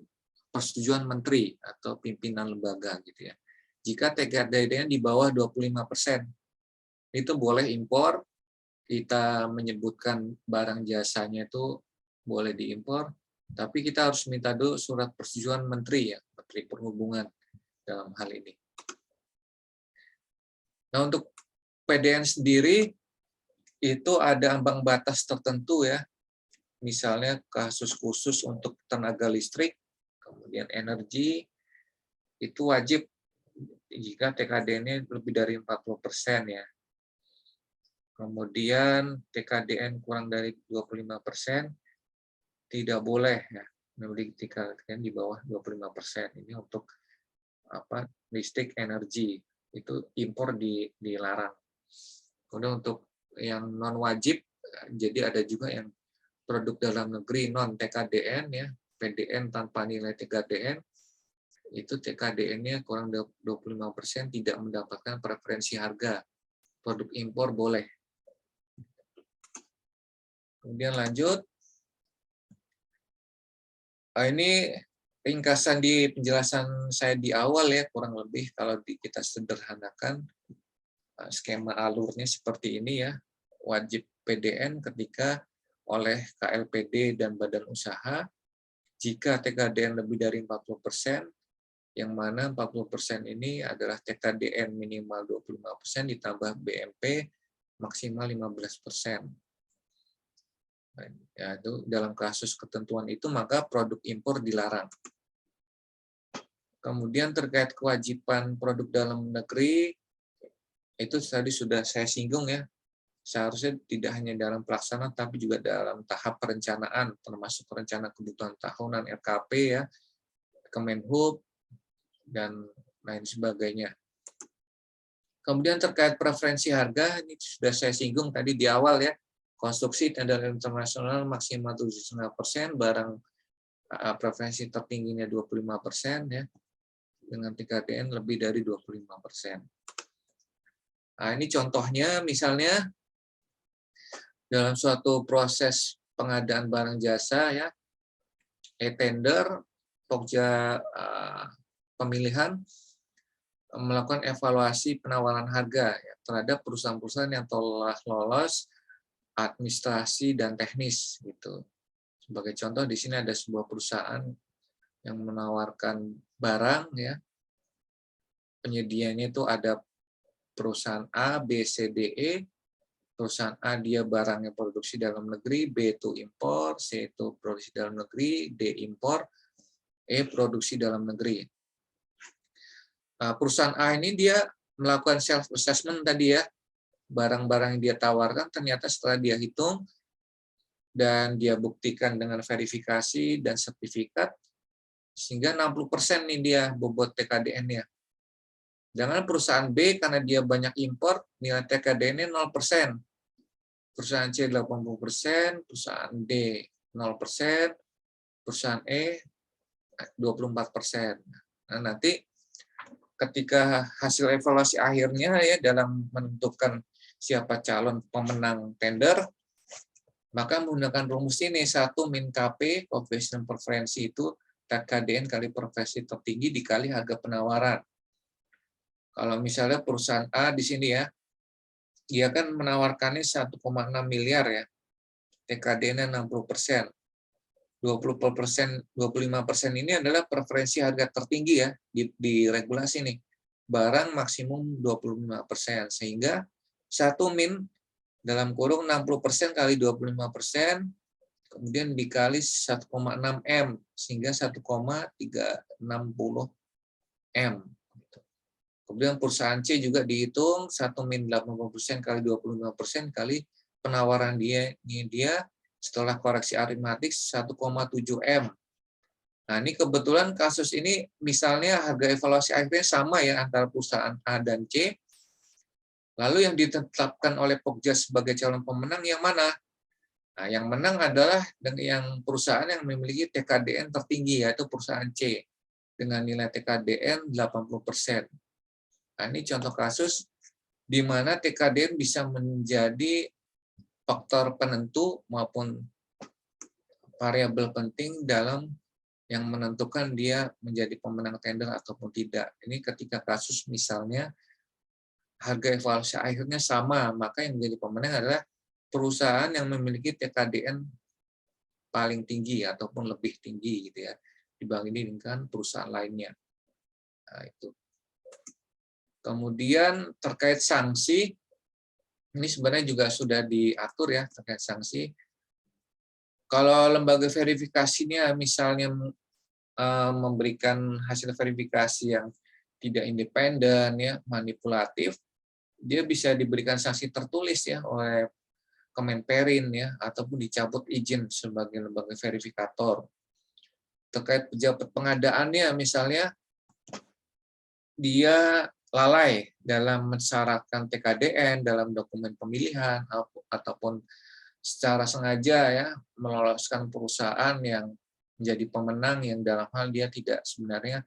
S2: persetujuan menteri atau pimpinan lembaga gitu ya. Jika TKDN di bawah 25%, itu boleh impor. Kita menyebutkan barang jasanya itu boleh diimpor, tapi kita harus minta dulu surat persetujuan menteri ya, Menteri Perhubungan dalam hal ini. Nah, untuk PDN sendiri itu ada ambang batas tertentu ya. Misalnya kasus khusus untuk tenaga listrik, kemudian energi, itu wajib jika TKDN-nya lebih dari 40% ya. Kemudian TKDN kurang dari 25%, tidak boleh ya memiliki TKDN di bawah 25%. Ini untuk apa listrik energi, itu impor dilarang. Kemudian untuk yang non wajib, jadi ada juga yang produk dalam negeri non TKDN ya, PDN tanpa nilai TKDN, itu TKDN-nya kurang 25%, tidak mendapatkan preferensi harga. Produk impor boleh. Kemudian lanjut. Ini ringkasan di penjelasan saya di awal ya, kurang lebih kalau kita sederhanakan skema alurnya seperti ini ya. Wajib PDN ketika oleh KLPD dan badan usaha jika TKDN lebih dari 40%, yang mana 40% ini adalah TKDN minimal 25% ditambah BMP maksimal 15%. Ya, itu dalam kasus ketentuan itu maka produk impor dilarang. Kemudian terkait kewajiban produk dalam negeri, itu tadi sudah saya singgung ya, seharusnya tidak hanya dalam pelaksanaan tapi juga dalam tahap perencanaan, termasuk perencanaan kebutuhan tahunan RKP ya, Kemenhub dan lain sebagainya. Kemudian terkait preferensi harga, ini sudah saya singgung tadi di awal ya, konstruksi tender internasional maksimal 7,5%, barang preferensi tertingginya 25% ya, dengan TKDN lebih dari 25%. Nah, ini contohnya misalnya dalam suatu proses pengadaan barang jasa ya, e-tender, pokja pemilihan melakukan evaluasi penawaran harga ya, terhadap perusahaan-perusahaan yang telah lolos administrasi dan teknis gitu. Sebagai contoh di sini ada sebuah perusahaan yang menawarkan barang ya. Penyedianya itu ada perusahaan A, B, C, D, E. Perusahaan A dia barangnya produksi dalam negeri, B itu impor, C itu produksi dalam negeri, D impor, E produksi dalam negeri. Nah, perusahaan A ini dia melakukan self assessment tadi ya, barang-barang yang dia tawarkan ternyata setelah dia hitung dan dia buktikan dengan verifikasi dan sertifikat, sehingga 60% nih dia bobot TKDN-nya. Jangan perusahaan B karena dia banyak impor, nilai TKDN-nya 0%. Perusahaan C 80%, perusahaan D 0%, perusahaan E 24%. Nah, nanti ketika hasil evaluasi akhirnya ya dalam menentukan siapa calon pemenang tender, maka menggunakan rumus ini 1 min KP, coefficient preferensi itu TKDN kali preferensi tertinggi dikali harga penawaran. Kalau misalnya perusahaan A di sini ya, dia kan menawarkannya 1,6 miliar ya, TKDN-nya 60%. 25% ini adalah preferensi harga tertinggi ya di regulasi nih. Barang maksimum 25%, sehingga 1 min dalam kurung 60% kali 25%, kemudian dikali 1,6 M, sehingga 1,360 M. Kemudian perusahaan C juga dihitung 1 min 80% kali 25% kali penawaran dia setelah koreksi aritmatik 1,7 M. Nah, ini kebetulan kasus ini misalnya harga evaluasi akhirnya sama ya antara perusahaan A dan C. Lalu yang ditetapkan oleh Pokja sebagai calon pemenang yang mana? Nah, yang menang adalah yang perusahaan yang memiliki TKDN tertinggi, yaitu perusahaan C dengan nilai TKDN 80%. Nah, ini contoh kasus di mana TKDN bisa menjadi faktor penentu maupun variabel penting dalam yang menentukan dia menjadi pemenang tender ataupun tidak. Ini ketika kasus misalnya harga evaluasi akhirnya sama, maka yang menjadi pemenang adalah perusahaan yang memiliki TKDN paling tinggi ataupun lebih tinggi gitu ya dibanding dengan perusahaan lainnya. Nah, itu. Kemudian terkait sanksi, ini sebenarnya juga sudah diatur ya terkait sanksi. Kalau lembaga verifikasinya misalnya memberikan hasil verifikasi yang tidak independen ya, manipulatif, dia bisa diberikan sanksi tertulis ya oleh Kemenperin ya, ataupun dicabut izin sebagai lembaga verifikator. Terkait pejabat pengadaannya misalnya dia lalai dalam mensyaratkan TKDN dalam dokumen pemilihan ataupun secara sengaja ya meloloskan perusahaan yang menjadi pemenang yang dalam hal dia sebenarnya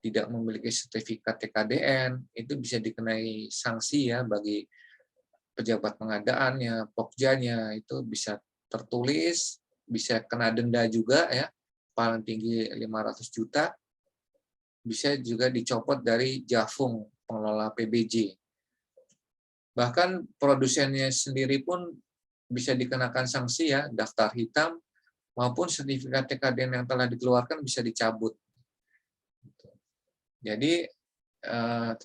S2: tidak memiliki sertifikat TKDN, itu bisa dikenai sanksi ya bagi pejabat pengadaannya, Pokjanya itu bisa tertulis, bisa kena denda juga ya, paling tinggi 500 juta. Bisa juga dicopot dari Jafung, pengelola PBJ. Bahkan produsennya sendiri pun bisa dikenakan sanksi ya, daftar hitam, maupun sertifikat TKDN yang telah dikeluarkan bisa dicabut. Jadi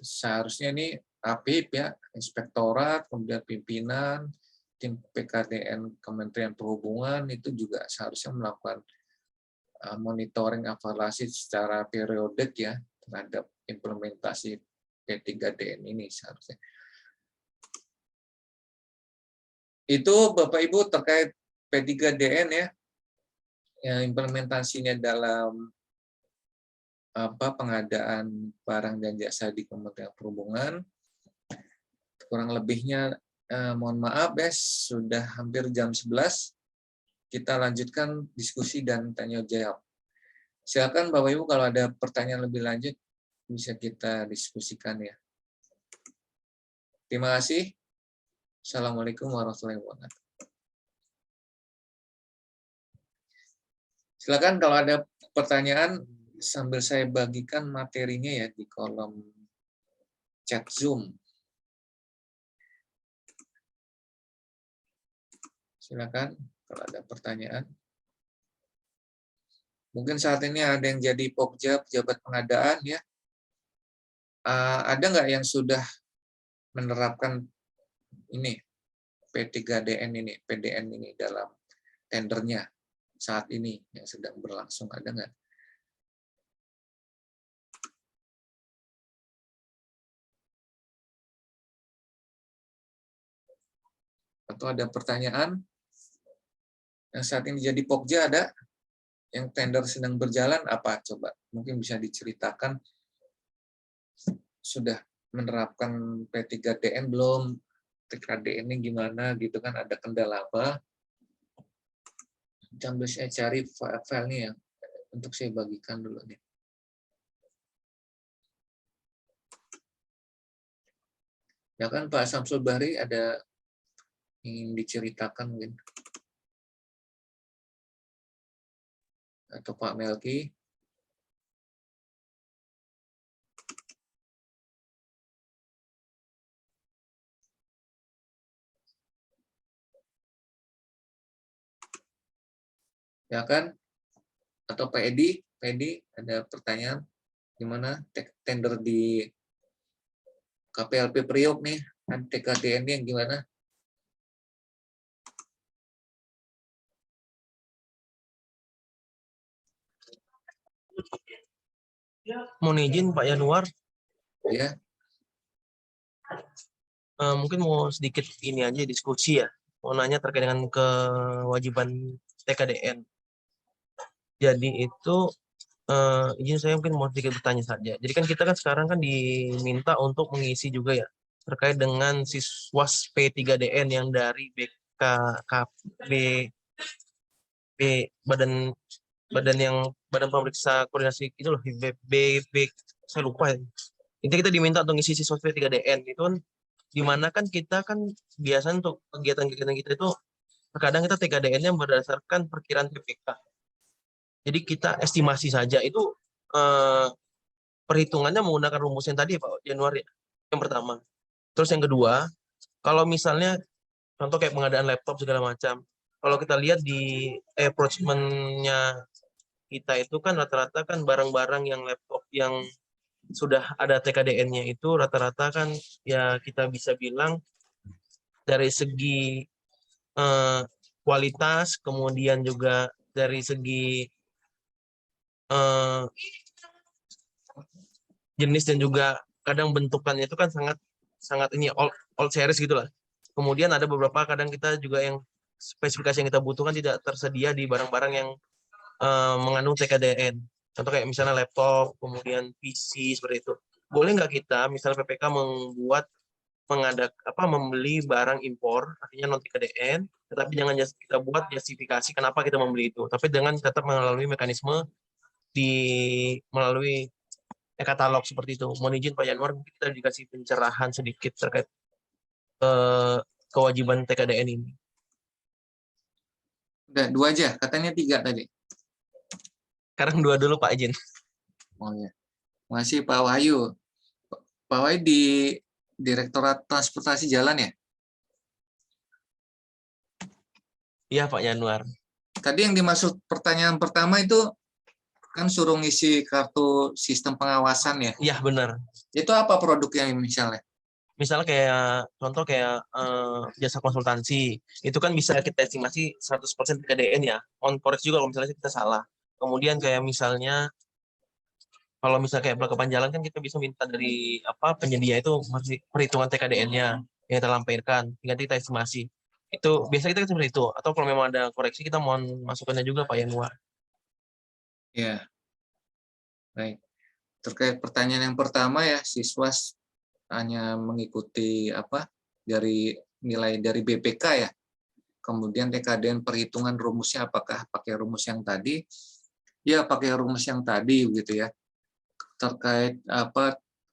S2: seharusnya ini APIP ya, inspektorat, kemudian pimpinan, tim PKDN Kementerian Perhubungan itu juga seharusnya melakukan monitoring evaluasi secara periodik ya terhadap implementasi P3DN ini seharusnya. Itu Bapak Ibu terkait P3DN ya, yang implementasinya dalam pengadaan barang dan jasa di Kementerian Perhubungan. Kurang lebihnya mohon maaf ya, sudah hampir jam 11. Kita lanjutkan diskusi dan tanya jawab. Silakan Bapak Ibu kalau ada pertanyaan lebih lanjut bisa kita diskusikan ya. Terima kasih. Assalamualaikum warahmatullahi wabarakatuh. Silakan kalau ada pertanyaan sambil saya bagikan materinya ya di kolom chat Zoom. Silakan kalau ada pertanyaan. Mungkin saat ini ada yang jadi Pokja, pejabat pengadaan ya. Ada nggak yang sudah menerapkan ini P3DN ini, PDN ini dalam tendernya saat ini yang sedang berlangsung, ada nggak? Atau ada pertanyaan yang saat ini jadi Pokja, ada yang tender sedang berjalan apa? Coba mungkin bisa diceritakan, sudah menerapkan P3DN belum? TKDN ini gimana gitu kan, ada kendala apa? Sambil saya cari filenya ya, untuk saya bagikan dulu nih. Ya kan Pak Samsul Bahri ada ingin diceritakan mungkin? Atau Pak Melki? Ya kan? Atau Pak Edi? Pak Edi ada pertanyaan gimana tender di KPLP Priok nih, TKDN yang gimana?
S3: Mohon izin Pak Yanuar,
S2: Ya,
S3: mungkin mau sedikit ini aja diskusi ya. Mau nanya terkait dengan kewajiban TKDN. Jadi itu izin saya mungkin mau sedikit bertanya saja. Jadi kan kita kan sekarang kan diminta untuk mengisi juga ya terkait dengan siswas P3DN yang dari BKKB Badan Pemeriksa Koordinasi itu loh, saya lupa ya. Intinya kita diminta untuk ngisi siswa P3DN itu kan, dimana kan kita kan biasanya untuk kegiatan-kegiatan kita itu terkadang kita TKDN-nya berdasarkan perkiraan PPK. Jadi kita estimasi saja itu, perhitungannya menggunakan rumus yang tadi Pak Januari yang pertama. Terus yang kedua, kalau misalnya contoh kayak pengadaan laptop segala macam, kalau kita lihat di approachment-nya kita itu kan rata-rata kan barang-barang yang laptop yang sudah ada TKDN-nya itu rata-rata kan ya kita bisa bilang dari segi kualitas, kemudian juga dari segi jenis dan juga kadang bentukannya itu kan sangat ini old series gitulah. Kemudian ada beberapa kadang kita juga yang spesifikasi yang kita butuhkan tidak tersedia di barang-barang yang mengandung TKDN. Contoh kayak misalnya laptop, kemudian PC seperti itu. Boleh nggak kita misalnya PPK membeli barang impor, artinya non TKDN, tetapi jangan kita buat justifikasi kenapa kita membeli itu, tapi dengan tetap melalui mekanisme melalui katalog seperti itu. Mohon izin Pak Yanwar, kita dikasih pencerahan sedikit terkait kewajiban TKDN ini.
S2: udah 2 aja, katanya 3 tadi.
S3: Sekarang 2 dulu Pak izin.
S2: Oh ya, masih Pak Wahyu. Pak Wahyu di Direktorat Transportasi Jalan ya?
S3: Iya Pak Yanuar.
S2: Tadi yang dimaksud pertanyaan pertama itu kan suruh ngisi kartu sistem pengawasan ya?
S3: Iya benar.
S2: Itu apa produknya misalnya?
S3: Misalnya kayak contoh kayak jasa konsultansi, itu kan bisa kita estimasi 100% TKDN ya. On forex juga kalau misalnya kita salah. Kemudian kayak misalnya kalau misalnya kayak pelengkapan jalan kan kita bisa minta dari penyedia itu masih perhitungan TKDN-nya yang kita lampirkan, tinggal kita estimasi. Itu biasa kita seperti itu. Atau kalau memang ada koreksi kita mohon masukannya juga Pak Yanuar.
S2: Ya, baik. Terkait pertanyaan yang pertama ya, siswa hanya mengikuti dari nilai dari BPK ya. Kemudian TKDN perhitungan rumusnya apakah pakai rumus yang tadi? Ya, pakai rumus yang tadi gitu ya. Terkait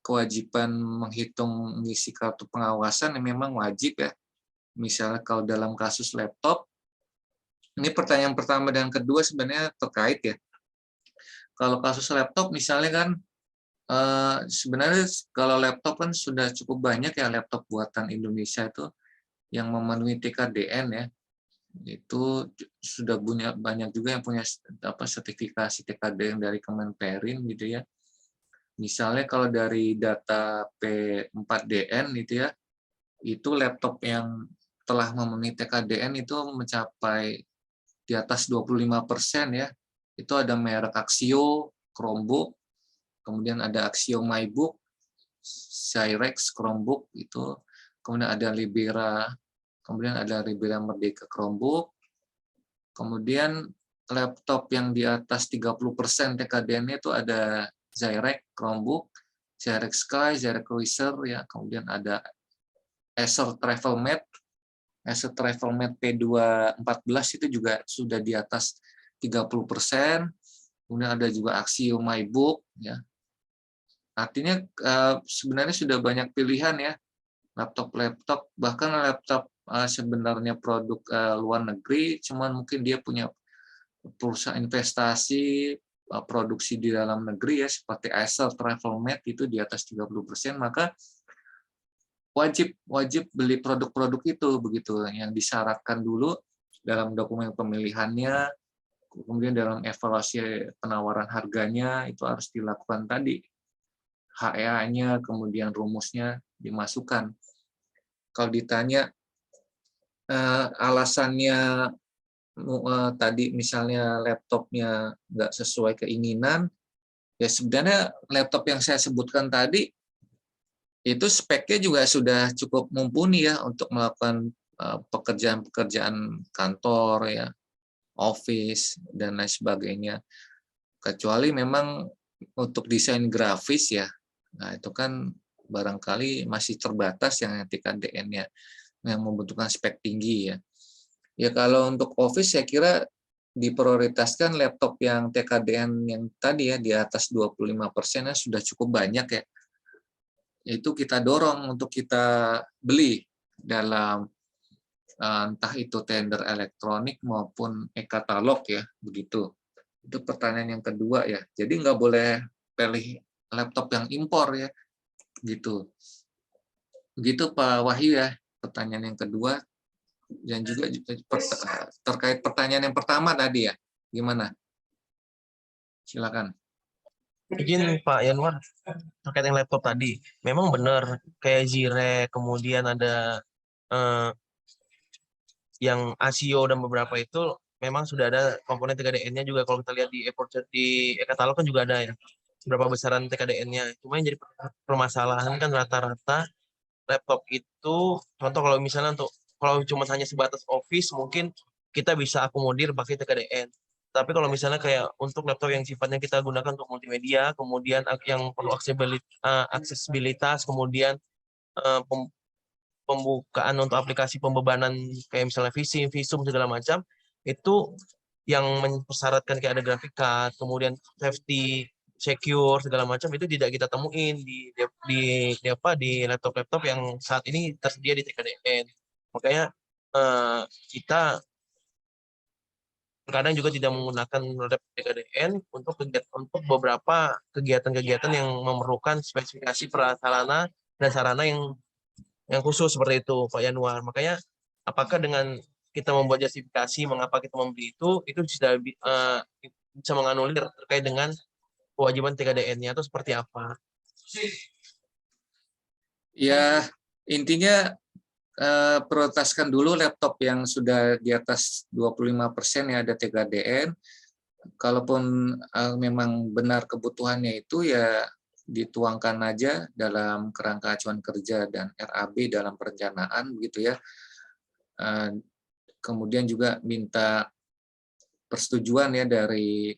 S2: kewajiban menghitung mengisi kartu pengawasan yang memang wajib ya. Misalnya kalau dalam kasus laptop, ini pertanyaan pertama dan kedua sebenarnya terkait ya. Kalau kasus laptop misalnya kan sebenarnya kalau laptop kan sudah cukup banyak ya laptop buatan Indonesia itu yang memenuhi TKDN ya. Itu sudah punya banyak juga yang punya sertifikasi TKDN dari Kemenperin gitu ya. Misalnya kalau dari data P4DN gitu ya, itu laptop yang telah memenuhi TKDN itu mencapai di atas 25% ya. Itu ada merek Axio, Chromebook, kemudian ada Axio MyBook, Zyrex Chromebook itu, kemudian ada Libera, kemudian ada Libera Merdeka Chromebook, kemudian laptop yang di atas 30% TKDN itu ada Zyrex Chromebook, Zyrex Sky, Zyrex Cruiser ya, kemudian ada Acer TravelMate, Acer TravelMate P214 itu juga sudah di atas 30%. Kemudian ada juga Axio MyBook ya. Artinya sebenarnya sudah banyak pilihan ya, laptop-laptop, bahkan laptop sebenarnya produk luar negeri, cuman mungkin dia punya perusahaan investasi produksi di dalam negeri ya, seperti Acer TravelMate itu di atas 30%, maka wajib beli produk-produk itu begitu, yang disyaratkan dulu dalam dokumen pemilihannya, kemudian dalam evaluasi penawaran harganya itu harus dilakukan tadi, HEA-nya, kemudian rumusnya dimasukkan. Kalau ditanya alasannya tadi misalnya laptopnya nggak sesuai keinginan, ya sebenarnya laptop yang saya sebutkan tadi itu speknya juga sudah cukup mumpuni ya untuk melakukan pekerjaan-pekerjaan kantor ya, office dan lain sebagainya. Kecuali memang untuk desain grafis ya, nah itu kan barangkali masih terbatas yang TKDN-nya yang membutuhkan spek tinggi ya. Ya kalau untuk office saya kira diprioritaskan laptop yang TKDN yang tadi ya di atas 25% sudah cukup banyak ya. Itu kita dorong untuk kita beli dalam entah itu tender elektronik maupun e-katalog ya, begitu. Itu pertanyaan yang kedua ya. Jadi nggak boleh pilih laptop yang impor ya, gitu. Begitu Pak Wahyu ya, pertanyaan yang kedua. Dan juga terkait pertanyaan yang pertama tadi ya, gimana? Silakan.
S3: Izin Pak Yanwar, terkait yang laptop tadi, memang benar kayak Zyrex, kemudian ada yang ASIO dan beberapa itu memang sudah ada komponen TKDN-nya juga. Kalau kita lihat di e-katalog kan juga ada ya berapa besaran TKDN-nya. Cuma yang jadi permasalahan kan rata-rata laptop itu, contoh kalau misalnya kalau cuma hanya sebatas office mungkin kita bisa akomodir pakai TKDN. Tapi kalau misalnya kayak untuk laptop yang sifatnya kita gunakan untuk multimedia, kemudian yang perlu aksesibilitas, kemudian pembukaan untuk aplikasi pembebanan kayak misalnya visum segala macam, itu yang mempersyaratkan kayak ada graphic card, kemudian safety, secure segala macam itu tidak kita temuin di laptop-laptop yang saat ini tersedia di TKDN. Makanya kita kadang juga tidak menggunakan laptop TKDN untuk beberapa kegiatan-kegiatan yang memerlukan spesifikasi prasarana dan sarana yang khusus seperti itu, Pak Yanwar. Makanya apakah dengan kita membuat justifikasi mengapa kita membeli itu bisa menganulir terkait dengan kewajiban TKDN-nya atau seperti apa?
S2: Ya, intinya prioritaskan dulu laptop yang sudah di atas 25% ya ada TKDN. Kalaupun memang benar kebutuhannya itu ya dituangkan aja dalam kerangka acuan kerja dan RAB dalam perencanaan begitu ya. Kemudian juga minta persetujuan ya dari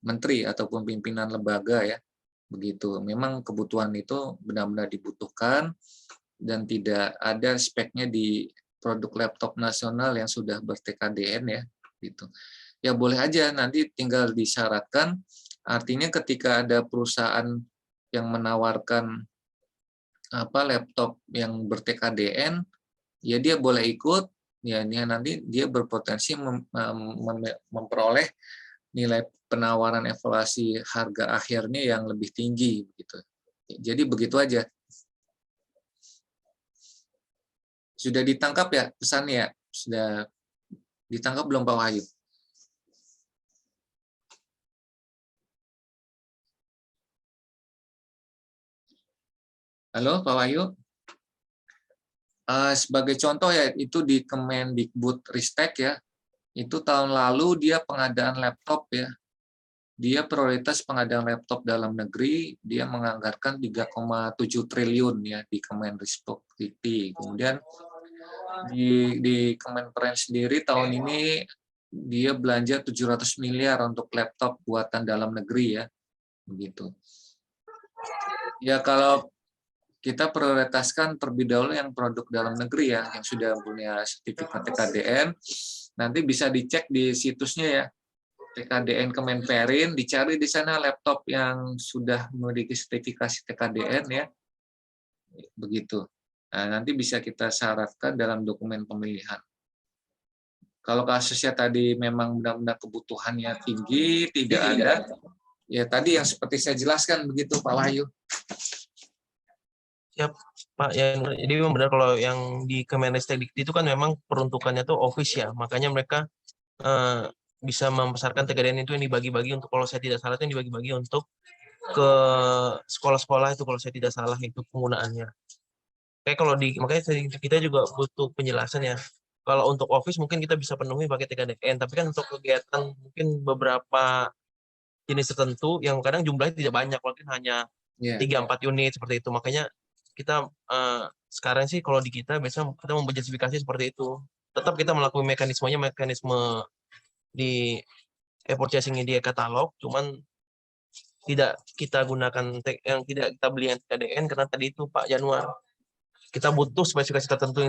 S2: menteri ataupun pimpinan lembaga ya. Begitu. Memang kebutuhan itu benar-benar dibutuhkan dan tidak ada speknya di produk laptop nasional yang sudah ber-TKDN ya gitu. Ya boleh aja nanti tinggal disyaratkan, artinya ketika ada perusahaan yang menawarkan laptop yang ber-TKDN ya dia boleh ikut ya nanti dia berpotensi memperoleh nilai penawaran evaluasi harga akhirnya yang lebih tinggi gitu. Jadi begitu aja. Sudah ditangkap ya pesannya ya? Sudah ditangkap belum Pak Wahyu? Halo Pak Wahyu? Sebagai contoh ya, itu di Kemendikbudristek ya, itu tahun lalu dia pengadaan laptop ya, dia prioritas pengadaan laptop dalam negeri, dia menganggarkan 3,7 triliun ya di Kemendikbud. Kemudian di Kemenperin sendiri tahun ini dia belanja 700 miliar untuk laptop buatan dalam negeri ya, begitu. Ya kalau kita prioritaskan terlebih dahulu yang produk dalam negeri ya, yang sudah punya sertifikat TKDN, nanti bisa dicek di situsnya ya, TKDN Kemenperin, dicari di sana laptop yang sudah memiliki sertifikasi TKDN ya, begitu. Nah, nanti bisa kita syaratkan dalam dokumen pemilihan. Kalau kasusnya tadi memang benar-benar kebutuhannya tinggi, tidak ada, ya tadi yang seperti saya jelaskan begitu Pak Wahyu.
S3: Siap, Pak. Ya, jadi memang benar kalau yang di Kemenristek itu kan memang peruntukannya tuh office ya, makanya mereka bisa membesarkan TKDN itu yang dibagi-bagi untuk, kalau saya tidak salah itu yang dibagi-bagi untuk ke sekolah-sekolah itu kalau saya tidak salah itu penggunaannya. Kayak kalau makanya kita juga butuh penjelasan ya. Kalau untuk office mungkin kita bisa penuhi pakai TKDN, tapi kan untuk kegiatan mungkin beberapa jenis tertentu yang kadang jumlahnya tidak banyak, mungkin hanya 3-4 unit seperti itu. Makanya kita sekarang sih kalau di kita biasanya kita membuat justifikasi seperti itu. Tetap kita melakukan mekanisme di e-purchasing di e-katalog, cuman tidak kita gunakan yang tidak kita beli yang TKDN karena tadi itu Pak Januar kita butuh spesifikasi tertentu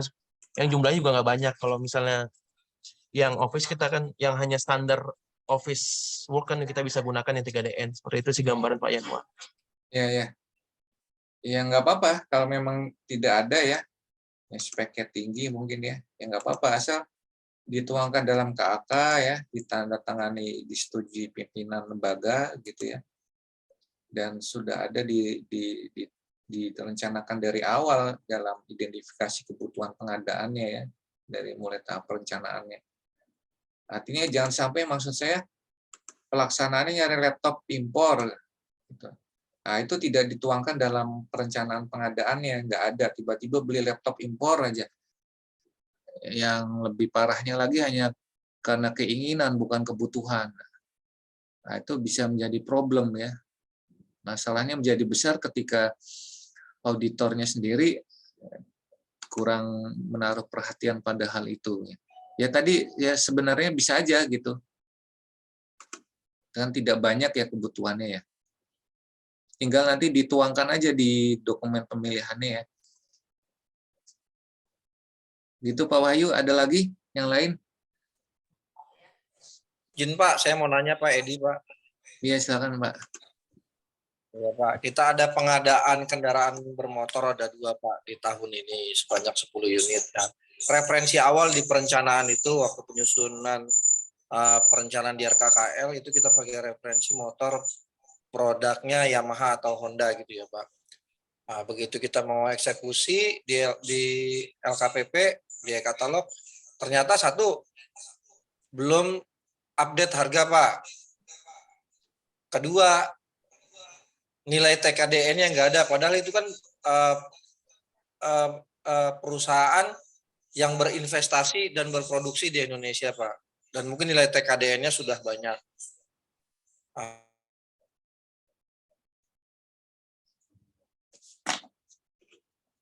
S3: yang jumlahnya juga nggak banyak. Kalau misalnya yang office kita kan yang hanya standar office work kan kita bisa gunakan yang 3DN. Seperti itu sih gambaran Pak Yanwa.
S2: Ya. Ya nggak apa-apa kalau memang tidak ada ya speknya tinggi mungkin ya nggak apa-apa asal dituangkan dalam KAK ya, ditandatangani, disetujui pimpinan lembaga gitu ya, dan sudah ada direncanakan dari awal dalam identifikasi kebutuhan pengadaannya ya, dari mulai tahap perencanaannya. Artinya jangan sampai maksud saya pelaksanaannya nyari laptop impor gitu. Nah, itu tidak dituangkan dalam perencanaan pengadaannya, nggak ada, tiba-tiba beli laptop impor aja. Yang lebih parahnya lagi hanya karena keinginan bukan kebutuhan. Nah, itu bisa menjadi problem ya. Masalahnya menjadi besar ketika auditornya sendiri kurang menaruh perhatian pada hal itu. Ya tadi ya sebenarnya bisa aja gitu. Dan tidak banyak ya kebutuhannya ya. Tinggal nanti dituangkan aja di dokumen pemilihannya ya. Gitu Pak Wahyu, ada lagi yang lain?
S4: Izin Pak, saya mau nanya Pak Edi Pak.
S2: Iya silakan Pak.
S4: Ya Pak, kita ada pengadaan kendaraan bermotor ada 2 Pak di tahun ini sebanyak 10 unit. Nah, referensi awal di perencanaan itu waktu penyusunan perencanaan di RKKL itu kita pakai referensi motor produknya Yamaha atau Honda gitu ya Pak. Nah, begitu kita mau eksekusi di LKPP, di katalog, ternyata satu, belum update harga Pak. Kedua, nilai TKDN-nya nggak ada, padahal itu kan perusahaan yang berinvestasi dan berproduksi di Indonesia Pak. Dan mungkin nilai TKDN-nya sudah banyak.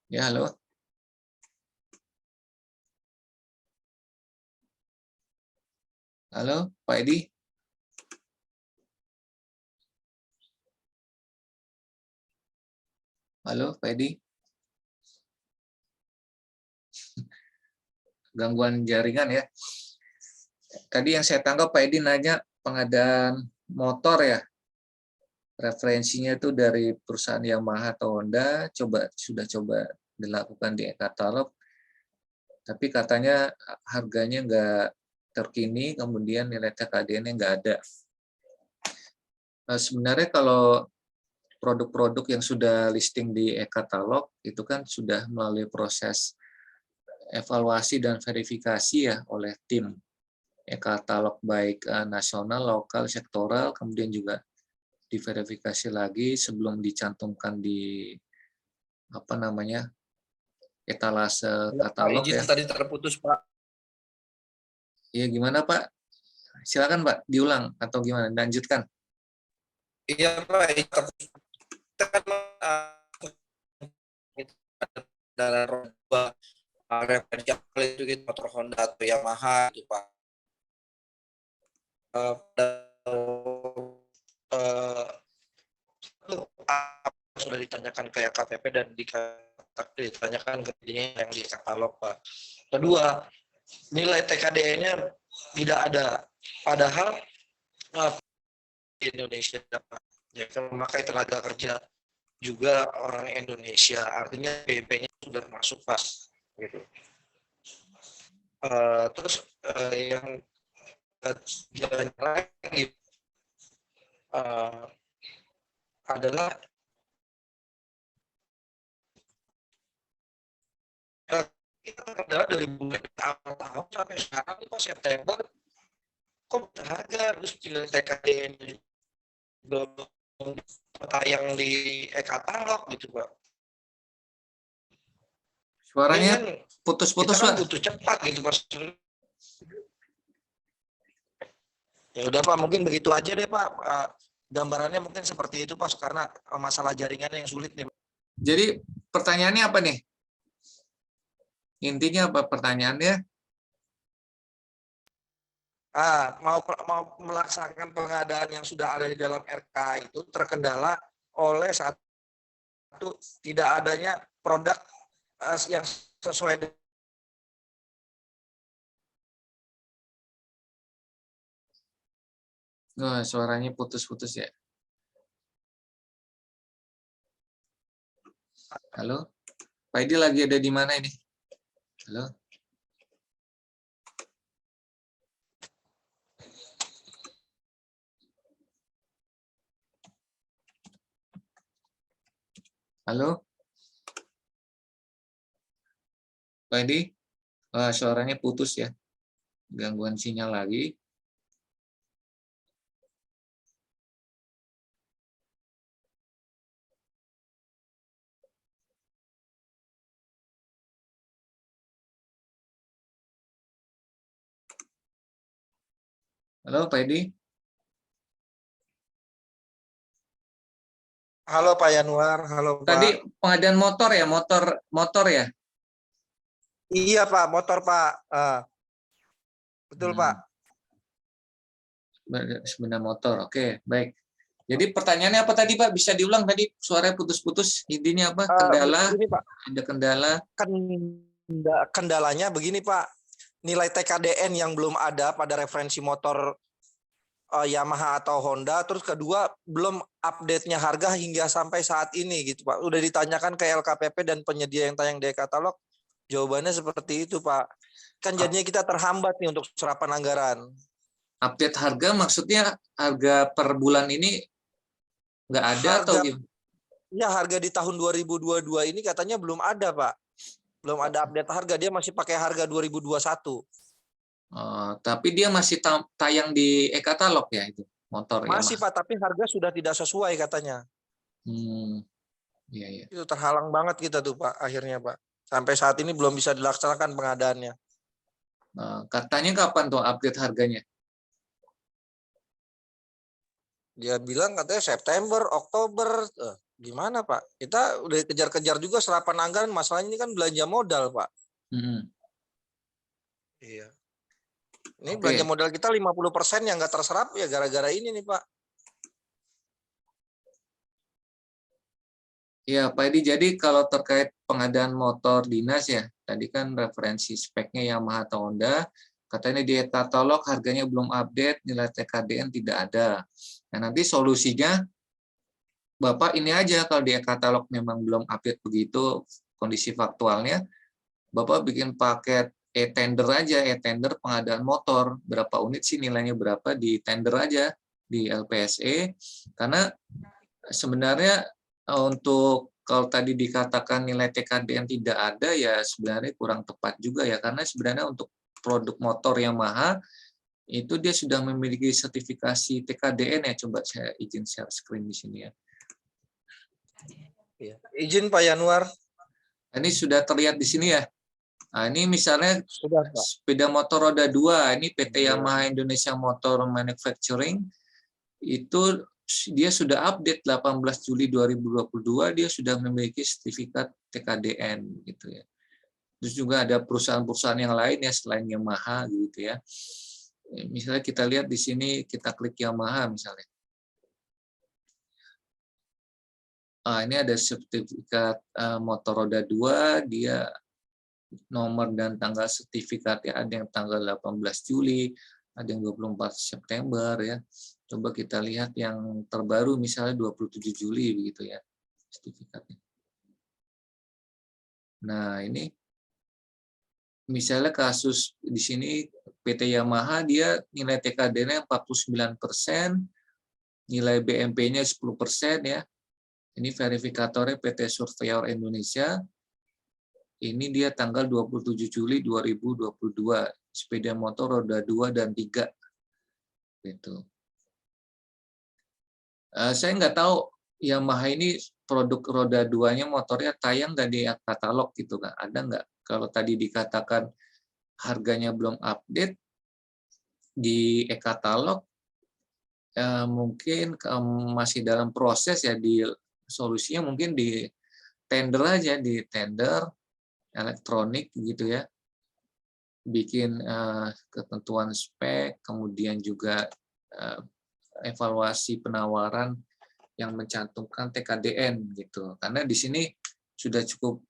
S2: Ya, halo. Halo, Pak Edi. Halo, Pak Edi. Gangguan jaringan ya. Tadi yang saya tangkap Pak Edi nanya pengadaan motor ya. Referensinya itu dari perusahaan Yamaha atau Honda, sudah coba dilakukan di e-katalog, tapi katanya harganya nggak terkini, kemudian nilai TKDN-nya nggak ada. Nah, sebenarnya kalau produk-produk yang sudah listing di e-katalog itu kan sudah melalui proses evaluasi dan verifikasi ya oleh tim e-katalog baik nasional, lokal, sektoral, kemudian juga diverifikasi lagi sebelum dicantumkan di etalase
S4: Pak,
S2: katalog
S4: izin
S2: ya.
S4: tadi terputus Pak.
S2: Iya, gimana Pak? Silakan Pak, diulang atau gimana? Lanjutkan.
S4: Iya Pak, kita kan dari roda referensi awal itu kita motor Honda atau Yamaha itu Pak. Sudah ditanyakan ke KTP dan ditanyakan ke yang di katalog Pak. Kedua, nilai TKDN-nya tidak ada, padahal di Indonesia Pak, ya memakai tenaga kerja juga orang Indonesia, artinya PP-nya sudah masuk Pak. Gitu. Terus yang lagi adalah kita adalah dari bulan awal tahun sampai sekarang itu September kok harga terus nilai TKDN belum tayang di e-katalog gitu Pak.
S2: Suaranya
S4: Ini kan
S2: putus-putus
S4: kita kan
S2: Pak.
S4: butuh cepat gitu Mas. Ya udah Pak, mungkin begitu aja deh Pak. Gambarannya mungkin seperti itu Pak, karena masalah jaringannya yang sulit nih.
S2: Jadi pertanyaannya apa nih? Intinya apa pertanyaannya?
S4: Mau melaksanakan pengadaan yang sudah ada di dalam RK itu terkendala oleh satu tidak adanya produk yang sesuai dengan
S2: Suaranya putus-putus ya. Halo? Pak Edi lagi ada di mana ini? Halo? Halo? Pak Edi? Suaranya putus ya. Gangguan sinyal lagi. Halo Pak Edi?
S4: Halo Pak Yanuar, halo Pak.
S2: Tadi pengadaan motor ya, motor ya?
S4: Iya Pak, motor Pak. Betul Pak.
S2: Sebenarnya motor, oke, baik. Jadi pertanyaannya apa tadi Pak? Bisa diulang tadi, suaranya putus-putus. Intinya apa? Kendala?
S4: Begini Pak,
S2: Ada kendala?
S4: kendalanya begini Pak. Nilai TKDN yang belum ada pada referensi motor Yamaha atau Honda, terus kedua belum update-nya harga hingga sampai saat ini gitu Pak. Udah ditanyakan ke LKPP dan penyedia yang tayang di katalog, jawabannya seperti itu Pak. Kan jadinya kita terhambat nih untuk serapan anggaran.
S2: Update harga maksudnya harga per bulan ini nggak ada atau gimana?
S4: Ya harga di tahun 2022 ini katanya belum ada Pak. Belum ada update harga, dia masih pakai harga 2021.
S2: Tapi dia masih tayang di e-katalog ya itu motor
S4: Masih
S2: Yamaha.
S4: Pak, tapi harga sudah tidak sesuai katanya.
S2: Iya, iya.
S4: Itu terhalang banget kita tuh Pak akhirnya Pak. Sampai saat ini belum bisa dilaksanakan pengadaannya.
S2: Katanya kapan tuh update harganya?
S4: Dia bilang katanya September, Oktober. Gimana Pak? Kita udah kejar-kejar juga serapan anggaran. Masalahnya ini kan belanja modal Pak. Iya. Ini belanja modal kita 50% yang nggak terserap ya gara-gara ini nih Pak.
S2: Ya Pak Edi, jadi kalau terkait pengadaan motor dinas ya, tadi kan referensi speknya Yamaha atau Honda, katanya di katalog harganya belum update, nilai TKDN tidak ada. Nah nanti solusinya, Bapak ini aja kalau di katalog memang belum update begitu kondisi faktualnya, Bapak bikin paket e-tender aja, e-tender pengadaan motor, berapa unit sih nilainya berapa, di tender aja di LPSE, karena sebenarnya untuk kalau tadi dikatakan nilai TKDN tidak ada ya sebenarnya kurang tepat juga ya, karena sebenarnya untuk produk motor Yamaha itu dia sudah memiliki sertifikasi TKDN ya. Coba saya izin share screen di sini ya.
S4: Izin Pak Yanuar.
S2: Ini sudah terlihat di sini ya. Nah, ini misalnya
S4: Sudah, Pak.
S2: sepeda motor roda 2, ini PT Yamaha Indonesia Motor Manufacturing, itu dia sudah update 18 Juli 2022, dia sudah memiliki sertifikat TKDN gitu ya. Terus juga ada perusahaan-perusahaan yang lain ya selain Yamaha gitu ya. Misalnya kita lihat di sini, kita klik Yamaha misalnya. Nah, ini ada sertifikat motor roda 2, dia nomor dan tanggal sertifikatnya ada yang tanggal 18 Juli, ada yang 24 September ya. Coba kita lihat yang terbaru misalnya 27 Juli begitu ya sertifikatnya. Nah, ini misalnya kasus di sini PT Yamaha dia nilai TKD-nya 49%, nilai BMP-nya 10% ya. Ini verifikatornya PT Surveyor Indonesia. Ini dia tanggal 27 Juli 2022, sepeda motor roda 2 dan 3. Gitu. Saya nggak tahu Yamaha ini produk roda 2-nya motornya tayang nggak di katalog gitu kan? Ada nggak? Kalau tadi dikatakan harganya belum update di e-katalog, mungkin masih dalam proses ya, di solusinya mungkin di tender aja, di tender elektronik gitu ya, bikin ketentuan spek, kemudian juga evaluasi penawaran yang mencantumkan TKDN gitu. Karena di sini sudah cukup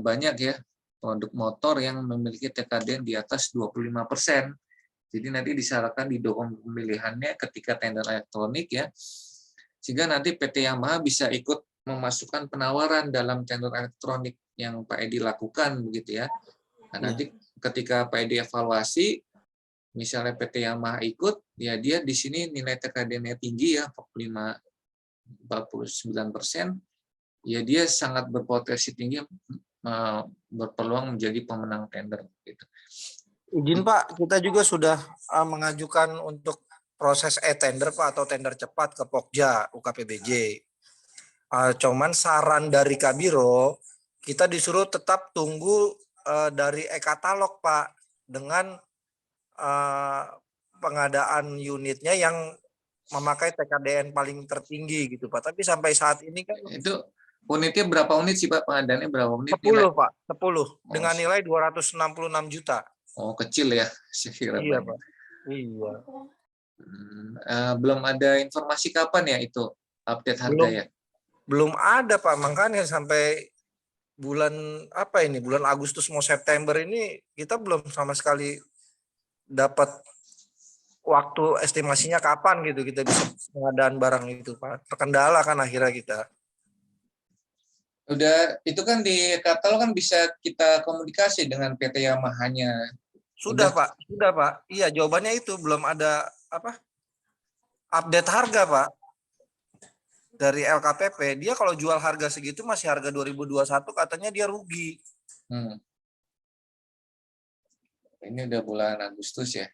S2: banyak ya produk motor yang memiliki TKDN di atas 25%. Jadi nanti disyaratkan di dokumen pemilihannya ketika tender elektronik ya, sehingga nanti PT Yamaha bisa ikut memasukkan penawaran dalam tender elektronik yang Pak Edi lakukan begitu ya. Nah, nanti ketika Pak Edi evaluasi, misalnya PT Yamaha ikut, ya dia di sini nilai TKD-nya tinggi ya, 49%, ya dia sangat berpotensi tinggi berpeluang menjadi pemenang tender. Gitu.
S4: Izin Pak, kita juga sudah mengajukan untuk proses e-tender Pak atau tender cepat ke Pokja UKPBJ. Cuman saran dari Kabiro, kita disuruh tetap tunggu dari e-katalog Pak, dengan pengadaan unitnya yang memakai TKDN paling tertinggi gitu Pak. Tapi sampai saat ini kan
S2: Itu unitnya berapa unit sih Pak? Pengadaannya berapa unit?
S4: 10 Pak, 10 dengan nilai 266 juta.
S2: Oh, kecil ya, saya kira.
S4: Iya Pak. Iya.
S2: Belum ada informasi kapan ya itu update harga ya?
S4: Belum ada Pak, makanya sampai bulan apa ini, bulan Agustus mau September ini kita belum sama sekali dapat waktu estimasinya kapan gitu kita bisa pengadaan barang itu Pak. Terkendala kan akhirnya kita.
S2: Udah, itu kan di katalog kan bisa kita komunikasi dengan PT Yamaha-nya.
S4: Sudah Pak, sudah Pak. Iya, jawabannya itu belum ada apa? Update harga Pak. Dari LKPP, dia kalau jual harga segitu masih harga 2021 katanya dia rugi.
S2: Ini udah bulan Agustus ya?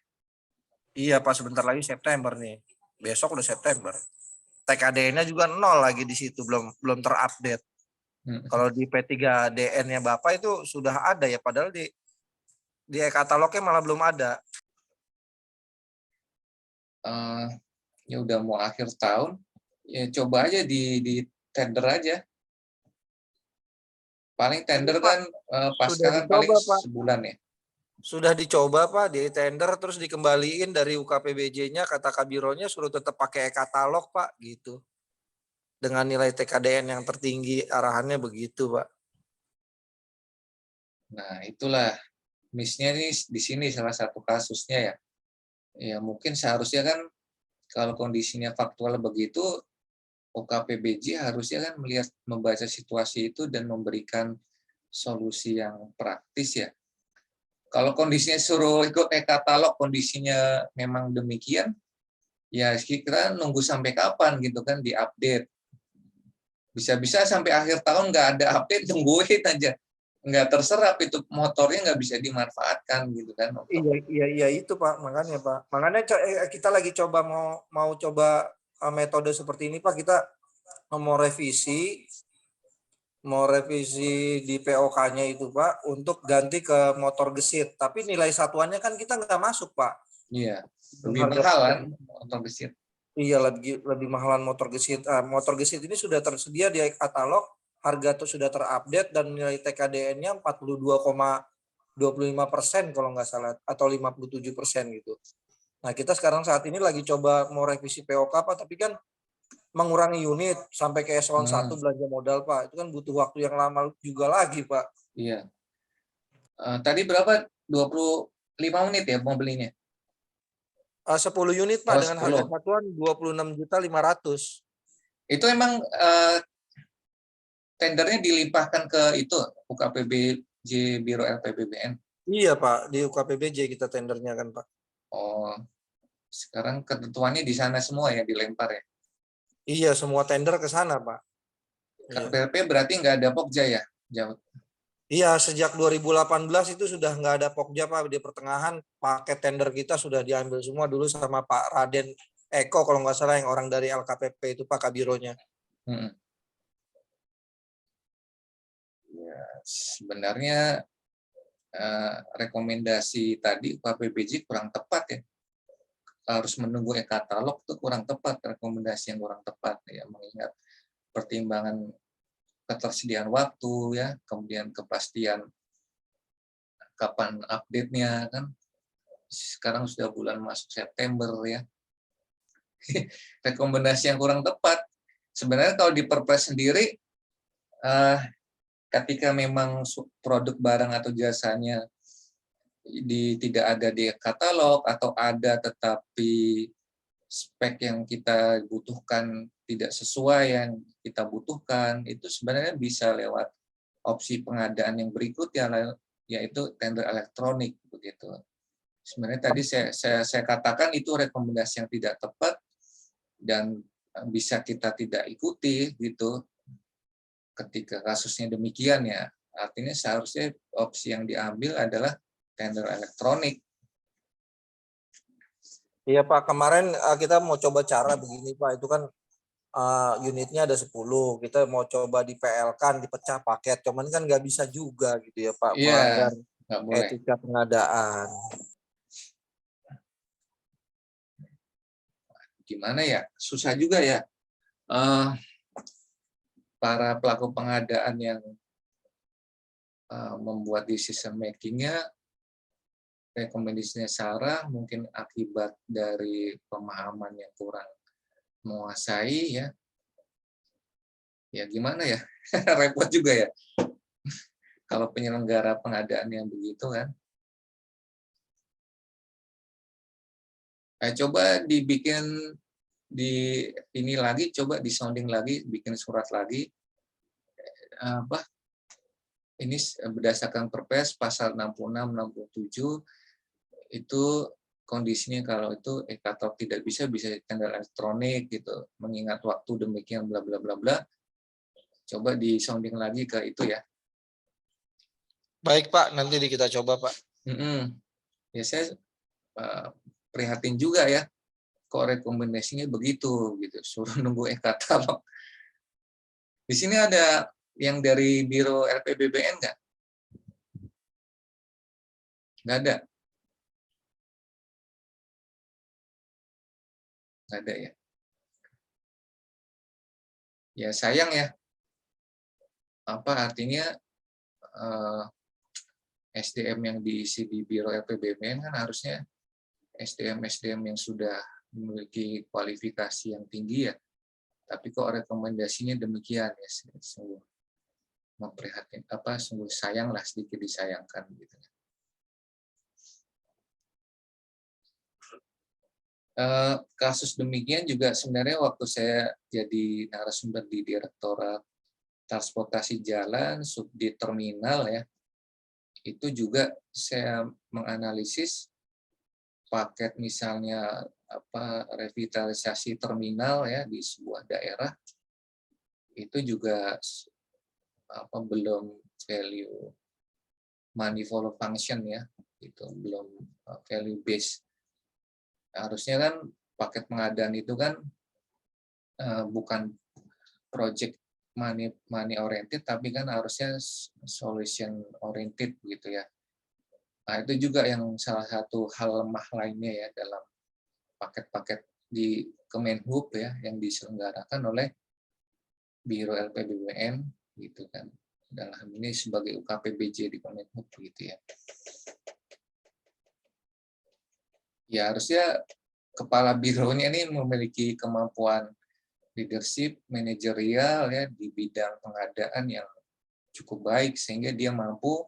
S3: Iya Pak, sebentar lagi September nih. Besok udah September. TKDN-nya juga nol lagi di situ, belum terupdate. Kalau di P3DN-nya Bapak itu sudah ada ya, padahal di e-katalognya malah belum ada.
S2: Ya udah mau akhir tahun, ya coba aja di tender aja. Paling tender kan pasca kan paling sebulan ya.
S4: Sudah dicoba Pak di tender terus dikembaliin dari UKPBJ-nya, kata Kabironya suruh tetap pakai e-katalog Pak gitu. Dengan nilai TKDN yang tertinggi, arahannya begitu Pak.
S2: Nah itulah miss-nya nih di sini salah satu kasusnya ya. Ya mungkin seharusnya kan kalau kondisinya faktual begitu, UKPBJ harusnya kan membaca situasi itu dan memberikan solusi yang praktis ya. Kalau kondisinya suruh ikut e-katalog, kondisinya memang demikian, ya kita nunggu sampai kapan gitu kan diupdate. Bisa-bisa sampai akhir tahun nggak ada update, tungguin aja. Nggak terserap itu motornya, nggak bisa dimanfaatkan gitu kan.
S4: Iya itu Pak, makanya Pak. Makanya kita lagi coba mau coba metode seperti ini Pak, kita mau revisi mau revisi di POK-nya itu Pak untuk ganti ke motor gesit. Tapi nilai satuannya kan kita nggak masuk Pak.
S2: Iya, lebih
S4: Harga
S2: mahal kan
S4: paket.
S2: motor gesit.
S4: Iya lebih mahalan motor gesit. Motor gesit ini sudah tersedia di katalog, harga itu sudah terupdate dan nilai TKDN-nya 42,25% kalau nggak salah atau 57% gitu. Nah kita sekarang saat ini lagi coba mau revisi POK Pak, tapi kan mengurangi unit sampai ke eselon 1 belanja modal Pak. Itu kan butuh waktu yang lama juga lagi Pak.
S2: Iya. Tadi berapa? 25 menit ya mau belinya?
S4: 10 unit Pak
S2: Oh,
S4: dengan harga
S2: 10.
S4: satuan 26.500.000.
S2: Itu emang tendernya dilimpahkan ke itu UKPBJ Biro LPBBN.
S4: Iya Pak, di UKPBJ kita tendernya kan Pak.
S2: Oh, sekarang ketentuannya di sana semua ya dilempar ya.
S4: Iya, semua tender ke sana Pak. Iya.
S2: KPLP berarti nggak ada Pokja ya? Jawab.
S4: Iya, sejak 2018 itu sudah nggak ada Pokja Pak. Di pertengahan paket tender kita sudah diambil semua dulu sama Pak Raden Eko kalau nggak salah yang orang dari LKPP itu Pak Kabironya.
S2: Ya, sebenarnya rekomendasi tadi UKPBJ kurang tepat ya. Harus menunggu e-katalog itu kurang tepat, rekomendasi yang kurang tepat ya, mengingat pertimbangan ketersediaan waktu ya, kemudian kepastian kapan update-nya kan. Sekarang sudah bulan masuk September ya. Rekomendasi yang kurang tepat. Sebenarnya kalau di Perpres sendiri ketika memang produk barang atau jasanya tidak ada di katalog atau ada tetapi spek yang kita butuhkan tidak sesuai yang kita butuhkan, itu sebenarnya bisa lewat opsi pengadaan yang berikutnya, yaitu tender elektronik begitu. Sebenarnya tadi saya katakan itu rekomendasi yang tidak tepat dan bisa kita tidak ikuti gitu. Ketika kasusnya demikian ya, artinya seharusnya opsi yang diambil adalah tender elektronik.
S4: Iya Pak, kemarin kita mau coba cara begini Pak, itu kan unitnya ada 10, kita mau coba di PL-kan, dipecah paket, cuman kan nggak bisa juga gitu ya Pak,
S2: Iya,
S4: melanggar
S2: nggak boleh.
S4: etika pengadaan.
S2: Gimana ya, susah juga ya. Para pelaku pengadaan yang membuat decision making-nya, rekomendasinya salah, mungkin akibat dari pemahaman yang kurang menguasai ya. Ya gimana ya, repot juga ya. Kalau penyelenggara pengadaan yang begitu kan. Coba dibikin coba disounding lagi, bikin surat lagi. Ini berdasarkan Perpres pasal 66, 67 itu kondisinya kalau itu e-katalog tidak bisa tender elektronik gitu, mengingat waktu demikian bla bla bla bla. Coba disounding lagi ke itu ya.
S4: Baik Pak, nanti kita coba Pak.
S2: Ya saya prihatin juga ya, kok rekomendasinya begitu gitu, suruh nunggu e-katalog. Di sini ada yang dari Biro LPBBN nggak? Nggak ada. Nggak ada ya. Ya sayang ya. Apa artinya SDM yang diisi di Biro LPBBN kan harusnya SDM yang sudah memiliki kualifikasi yang tinggi ya. Tapi kok rekomendasinya demikian ya, sungguh memprihatin, sungguh sayang lah, sedikit disayangkan gitu. Kasus demikian juga sebenarnya waktu saya jadi narasumber di Direktorat Transportasi Jalan, Subdit Terminal ya, itu juga saya menganalisis paket misalnya revitalisasi terminal ya di sebuah daerah, itu juga belum value money follow function ya, itu belum value base. Harusnya kan paket pengadaan itu kan bukan project money oriented, tapi kan harusnya solution oriented gitu ya. Nah, itu juga yang salah satu hal lemah lainnya ya dalam paket-paket di Kemenhub ya yang diselenggarakan oleh Biro LPBBN gitu kan. Dalam ini sebagai UKPBJ di Kemenhub gitu ya. Ya harusnya kepala bironya ini memiliki kemampuan leadership, manajerial ya di bidang pengadaan yang cukup baik sehingga dia mampu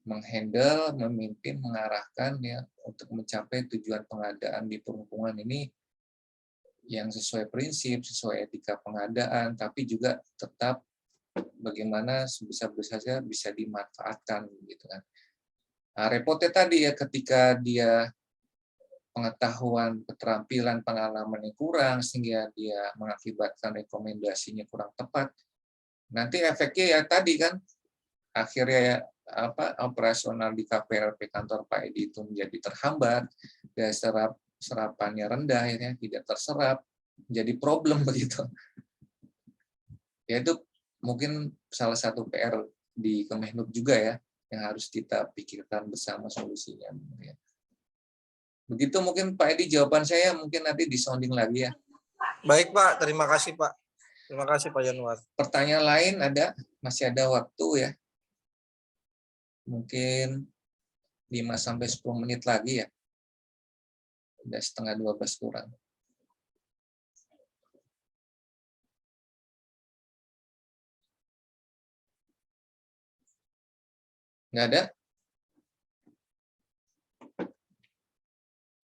S2: menghandle, memimpin, mengarahkan ya untuk mencapai tujuan pengadaan di perhubungan ini yang sesuai prinsip, sesuai etika pengadaan, tapi juga tetap bagaimana sebesar-besarnya bisa dimanfaatkan gitu kan. Nah, repotnya tadi ya ketika dia pengetahuan, keterampilan, pengalaman yang kurang sehingga dia mengakibatkan rekomendasinya kurang tepat. Nanti efeknya ya tadi kan akhirnya ya, operasional di KPLP kantor Pak Edi itu menjadi terhambat, dan serapannya rendah, ya, tidak terserap, jadi problem begitu. Ya itu mungkin salah satu PR di Kemenhub juga ya, yang harus kita pikirkan bersama solusinya. Ya. Begitu mungkin Pak Edi jawaban saya, mungkin nanti disounding lagi ya.
S4: Baik Pak, terima kasih Pak. Terima kasih Pak Januar.
S2: Pertanyaan lain ada? Masih ada waktu ya. Mungkin 5-10 menit lagi ya. Udah setengah 12 kurang. Nggak ada?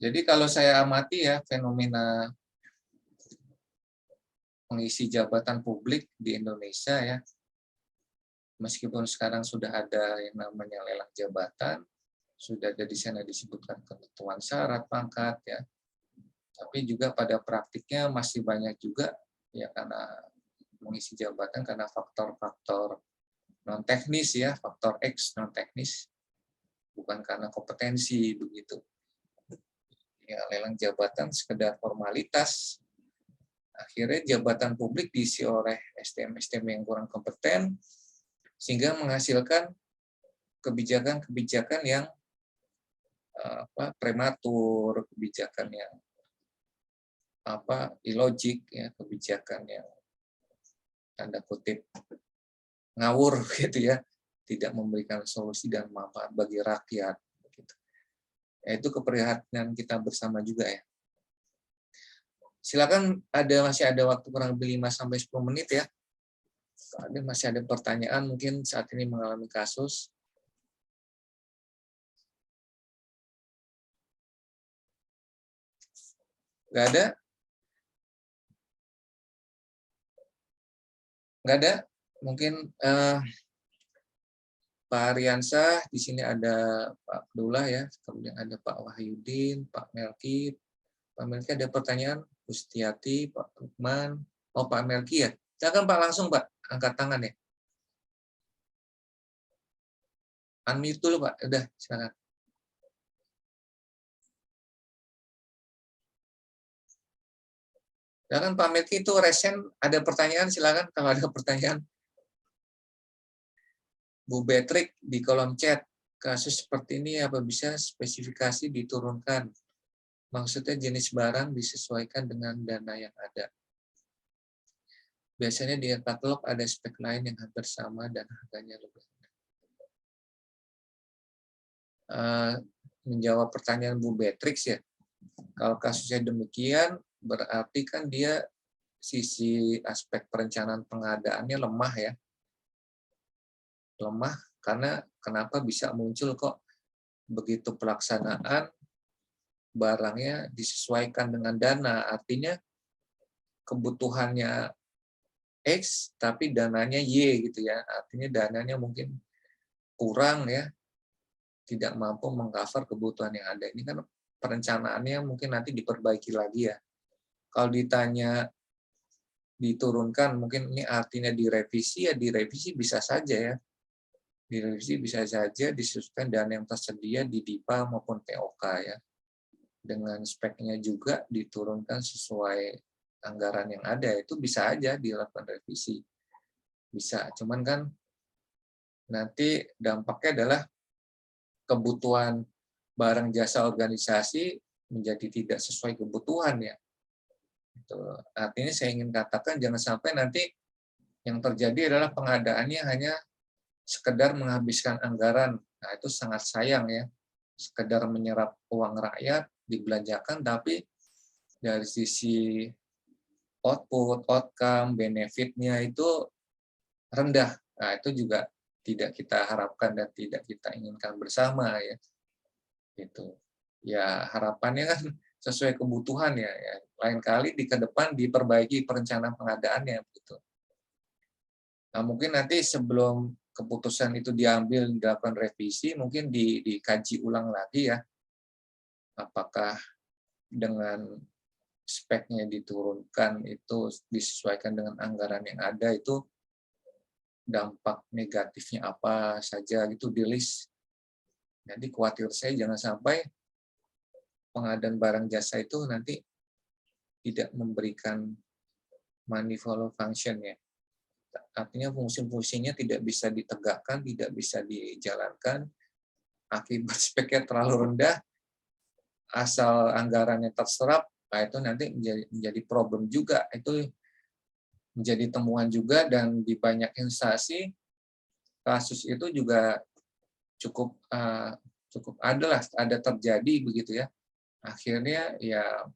S2: Jadi kalau saya amati ya, fenomena pengisi jabatan publik di Indonesia ya, meskipun sekarang sudah ada yang namanya lelang jabatan, sudah ada di sana disebutkan ketentuan syarat pangkat ya, tapi juga pada praktiknya masih banyak juga ya karena mengisi jabatan karena faktor-faktor non teknis ya, faktor X non teknis, bukan karena kompetensi begitu. Ya, lelang jabatan sekedar formalitas. Akhirnya jabatan publik diisi oleh STM-STM yang kurang kompeten, sehingga menghasilkan kebijakan-kebijakan yang prematur, kebijakan yang ilogik, ya, kebijakan yang tanda kutip ngawur gitu ya, tidak memberikan solusi dan manfaat bagi rakyat. Gitu. Ya, itu keprihatinan kita bersama juga ya. Silakan masih ada waktu kurang lebih 5-10 menit ya. Kalau masih ada pertanyaan mungkin saat ini mengalami kasus. Nggak ada? Nggak ada? Mungkin Pak Ariansah, di sini ada Pak Abdullah ya, kemudian ada Pak Wahyudin, Pak Melki. Pak Melki ada pertanyaan? Kustiati, Pak Lukman, Pak Melki ya. Silakan Pak langsung Pak, angkat tangan ya. Unmute dulu Pak, udah silakan. Silakan Pak Melki itu resen, ada pertanyaan silakan kalau ada pertanyaan. Bu Betrik di kolom chat, kasus seperti ini apa bisa spesifikasi diturunkan? Maksudnya jenis barang disesuaikan dengan dana yang ada. Biasanya di katalog ada spek lain yang hampir sama dan harganya lebih. Menjawab pertanyaan Bu Beatrix ya, kalau kasusnya demikian berarti kan dia sisi aspek perencanaan pengadaannya lemah ya. Lemah karena kenapa bisa muncul kok begitu pelaksanaan barangnya disesuaikan dengan dana, artinya kebutuhannya X tapi dananya Y gitu ya, artinya dananya mungkin kurang ya, tidak mampu mengcover kebutuhan yang ada. Ini kan perencanaannya mungkin nanti diperbaiki lagi ya. Kalau ditanya diturunkan, mungkin ini artinya direvisi, ya direvisi bisa saja ya. Direvisi bisa saja disesuaikan dana yang tersedia di DIPA maupun POK ya. Dengan speknya juga diturunkan sesuai anggaran yang ada, itu bisa aja dilakukan revisi. bisa. Cuman kan nanti dampaknya adalah kebutuhan barang jasa organisasi menjadi tidak sesuai kebutuhan ya. Itu. Artinya saya ingin katakan jangan sampai nanti yang terjadi adalah pengadaannya hanya sekedar menghabiskan anggaran. Nah, itu sangat sayang ya. Sekedar menyerap uang rakyat, dibelanjakan, tapi dari sisi output, outcome, benefitnya itu rendah. Nah, itu juga tidak kita harapkan dan tidak kita inginkan bersama ya. Gitu. Ya, harapannya kan sesuai kebutuhan ya. Lain kali ke depan diperbaiki perencanaan pengadaannya begitu. Nah, mungkin nanti sebelum keputusan itu diambil, dilakukan revisi, mungkin dikaji ulang lagi ya. Apakah dengan speknya diturunkan itu disesuaikan dengan anggaran yang ada, itu dampak negatifnya apa saja gitu di list. Jadi khawatir saya jangan sampai pengadaan barang jasa itu nanti tidak memberikan manifold function ya. Artinya fungsi-fungsinya tidak bisa ditegakkan, tidak bisa dijalankan, akibat speknya terlalu rendah, asal anggarannya terserap, nah itu nanti menjadi problem juga. Itu menjadi temuan juga, dan di banyak instansi kasus itu juga cukup ada terjadi begitu ya. Akhirnya ya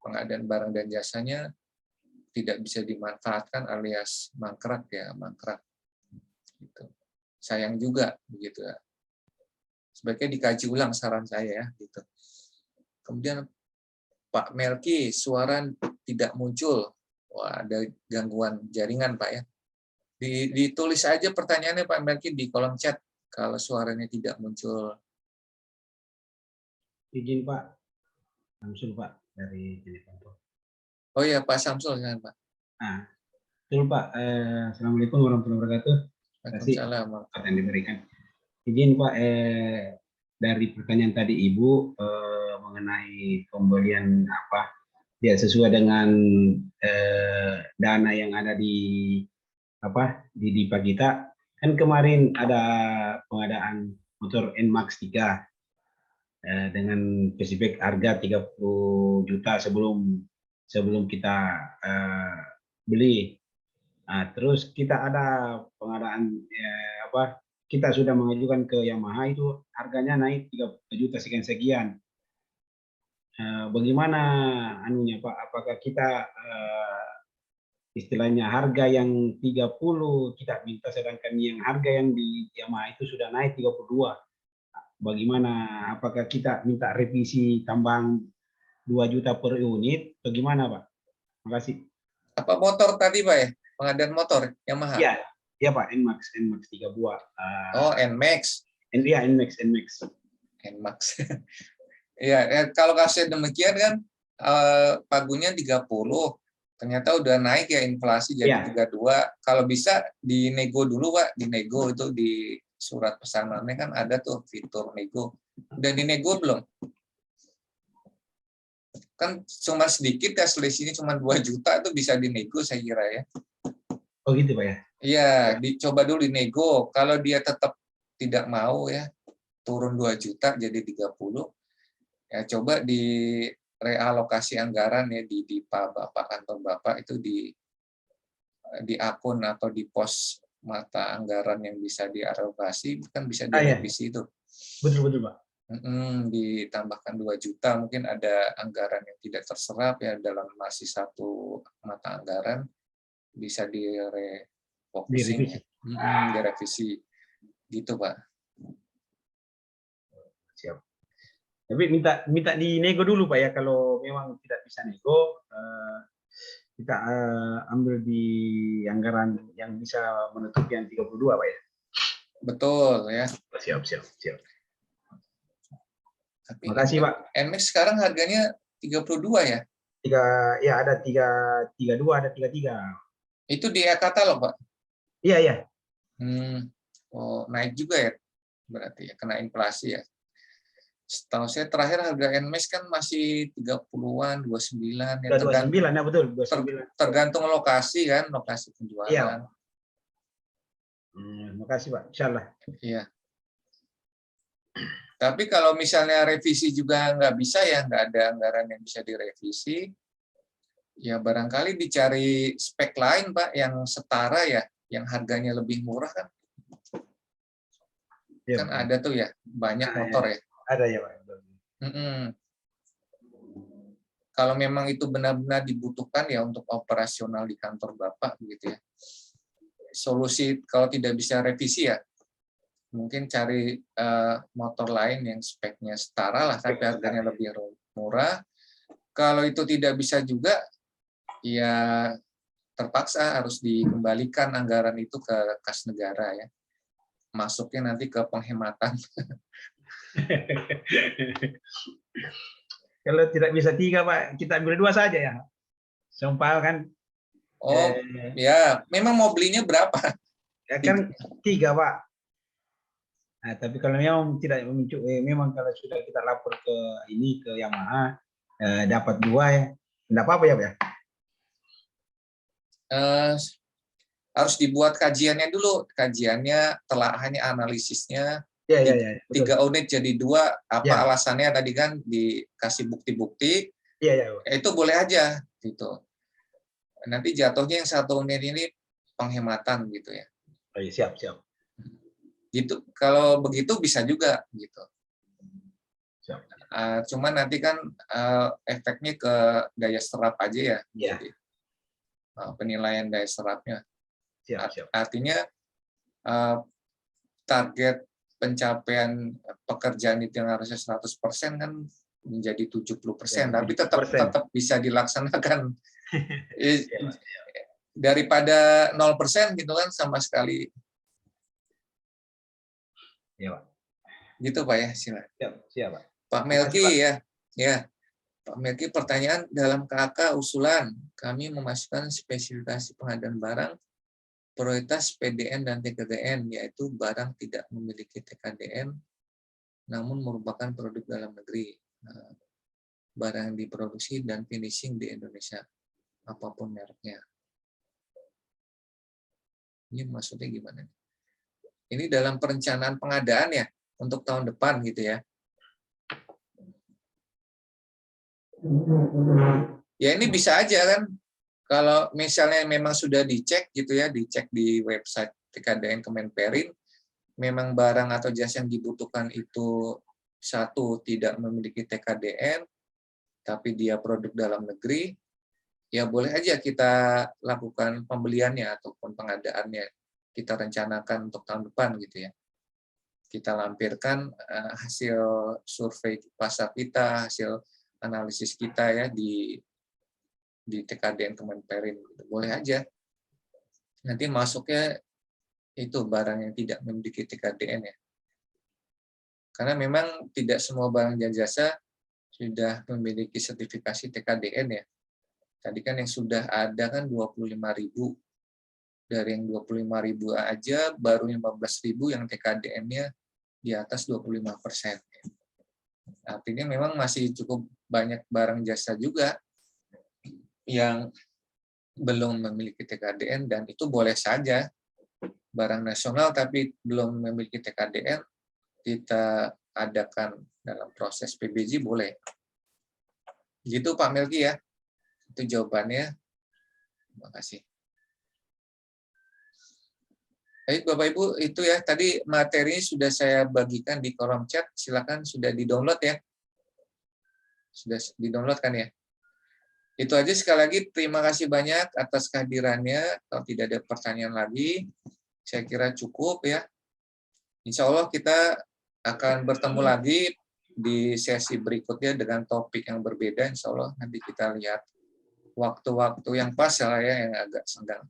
S2: pengadaan barang dan jasanya tidak bisa dimanfaatkan alias mangkrak ya, mangkrak. Gitu. Sayang juga begitu ya. Sebaiknya dikaji ulang saran saya ya gitu. Kemudian Pak Melki, suara tidak muncul. Wah, ada gangguan jaringan Pak ya. Ditulis aja pertanyaannya Pak Melki di kolom chat kalau suaranya tidak muncul.
S1: Izin Pak, Samsul Pak dari Teleponto.
S2: Oh ya Pak Samsul kan Pak.
S1: Nah, betul Pak. Assalamualaikum warahmatullahi wabarakatuh. Terima kasih
S2: Waalaikumsalam.
S1: kesempatan yang diberikan. Izin Pak, dari pertanyaan tadi Ibu mengenai pembelian apa, ya sesuai dengan dana yang ada di DIPA kita. Kan kemarin ada pengadaan motor NMAX 3 dengan spesifik harga 30 juta sebelum kita beli. Nah, terus kita ada pengadaan kita sudah mengajukan ke Yamaha, itu harganya naik 30 juta sekian. Bagaimana anunya Pak? Apakah kita istilahnya harga yang 30 kita minta, sedangkan yang harga yang di Yamaha itu sudah naik 32. Bagaimana? Apakah kita minta revisi tambahan 2 juta per unit? Bagaimana Pak? Terima kasih.
S2: Apa motor tadi Pak ya? Pengadaan motor Yamaha?
S1: Iya Pak, NMAX 3 buah.
S2: Oh, NMAX.
S1: Iya, NMAX.
S2: NMAX. Ya, kalau kasusnya demikian kan pagunya 30. Ternyata udah naik ya inflasi jadi 32. Kalau bisa dinego dulu Pak, dinego itu di surat pesanannya kan ada tuh fitur nego. Udah dinego belum? Kan cuma sedikit ya, selisihnya cuma 2 juta, itu bisa dinego saya kira ya.
S1: Oh gitu Pak ya?
S2: Iya, dicoba dulu dinego. Kalau dia tetap tidak mau ya, turun 2 juta jadi 30, ya coba di realokasi anggaran ya di DIPA Bapak, kantor Bapak itu di akun atau di pos mata anggaran yang bisa dialokasi, kan bisa direvisi itu.
S1: Betul Pak.
S2: Ditambahkan 2 juta, mungkin ada anggaran yang tidak terserap ya dalam masih satu mata anggaran, bisa direfocusing, direvisi gitu Pak.
S1: Siap. Tapi minta dinego dulu Pak ya, kalau memang tidak bisa nego kita ambil di anggaran yang bisa menutupi yang 32 Pak ya.
S2: Betul ya.
S1: Siap.
S2: Tapi
S1: terima kasih Pak.
S2: NMAX sekarang harganya 32 ya?
S1: Ada 32, ada 33.
S2: Itu di e-katalog Pak?
S1: Iya.
S2: Oh, naik juga ya berarti ya, kena inflasi ya. Setahu saya terakhir harga NMAX kan masih 30-an, 29 ya,
S1: 29 ya betul, 29.
S2: Tergantung lokasi kan, lokasi penjualan.
S1: Iya. Terima kasih Pak. Insyaallah.
S2: Iya. Tapi kalau misalnya revisi juga nggak bisa ya, nggak ada anggaran yang bisa direvisi, ya barangkali dicari spek lain Pak yang setara ya, yang harganya lebih murah kan.
S1: Iya,
S2: Kan
S1: Pak.
S2: ada tuh ya, banyak motor ya.
S1: Ada ya Pak.
S2: Kalau memang itu benar-benar dibutuhkan ya untuk operasional di kantor Bapak gitu ya. Solusi kalau tidak bisa revisi ya, mungkin cari motor lain yang speknya setara lah, tapi harganya lebih murah. Kalau itu tidak bisa juga, ya terpaksa harus dikembalikan anggaran itu ke kas negara ya. Masuknya nanti ke penghematan.
S1: Kalau tidak bisa 3 Pak, kita ambil 2 saja ya. Sumpah kan.
S2: Oh, ya, memang mau belinya berapa?
S1: Ya kan 3 Pak. Nah, tapi kalau memang tidak memang kalau sudah kita lapor ke ini ke Yamaha dapat 2 ya. Enggak apa-apa ya Pak ya.
S2: Harus dibuat kajiannya dulu, kajiannya, telaahannya, analisisnya.
S1: Iya.
S2: 3 unit jadi 2, apa
S1: Ya.
S2: alasannya tadi kan dikasih bukti-bukti.
S1: Iya.
S2: Itu boleh aja gitu. Nanti jatuhnya yang 1 unit ini penghematan gitu ya.
S1: Oh, iya, siap.
S2: Gitu. Kalau begitu bisa juga gitu.
S1: Siap.
S2: Cuman nanti kan efeknya ke daya serap aja ya.
S1: Iya.
S2: Jadi, penilaian daya serapnya.
S1: Siap.
S2: Artinya target pencapaian pekerjaan itu yang harusnya 100% kan menjadi 70%, tapi tetap bisa dilaksanakan. Daripada 0% gitu kan sama sekali.
S1: Iya, Pak.
S2: Gitu Pak ya, silakan.
S1: Siap, Pak.
S2: Pak Melki ya. Pak Melki, pertanyaan dalam KK usulan kami memasukkan spesifikasi pengadaan barang prioritas PDN dan TKDN, yaitu barang tidak memiliki TKDN namun merupakan produk dalam negeri, barang yang diproduksi dan finishing di Indonesia apapun mereknya. Ini maksudnya gimana? Ini dalam perencanaan pengadaan ya untuk tahun depan gitu ya. Ya ini bisa aja kan, kalau misalnya memang sudah dicek gitu ya, dicek di website TKDN Kemenperin, memang barang atau jasa yang dibutuhkan itu satu tidak memiliki TKDN, tapi dia produk dalam negeri, ya boleh aja kita lakukan pembeliannya ataupun pengadaannya, kita rencanakan untuk tahun depan gitu ya. Kita lampirkan hasil survei pasar kita, hasil analisis kita ya di TKDN Kemenperin, boleh aja. Nanti masuknya itu barang yang tidak memiliki TKDN ya. Karena memang tidak semua barang dan jasa sudah memiliki sertifikasi TKDN ya. Tadi kan yang sudah ada kan 25.000. Dari yang 25.000 aja baru 15.000 yang TKDN-nya di atas 25%. Artinya memang masih cukup banyak barang jasa juga yang belum memiliki TKDN, dan itu boleh saja barang nasional tapi belum memiliki TKDN kita adakan dalam proses PBJ boleh. Gitu Pak Melki ya. Itu jawabannya. Terima kasih. Baik Bapak Ibu, itu ya tadi materi sudah saya bagikan di kolom chat. Silakan sudah di-download ya. Sudah di-download kan ya? Itu aja, sekali lagi terima kasih banyak atas kehadirannya. Kalau tidak ada pertanyaan lagi, saya kira cukup ya. Insya Allah kita akan bertemu lagi di sesi berikutnya dengan topik yang berbeda. Insya Allah nanti kita lihat waktu-waktu yang pas ya, yang agak senggang.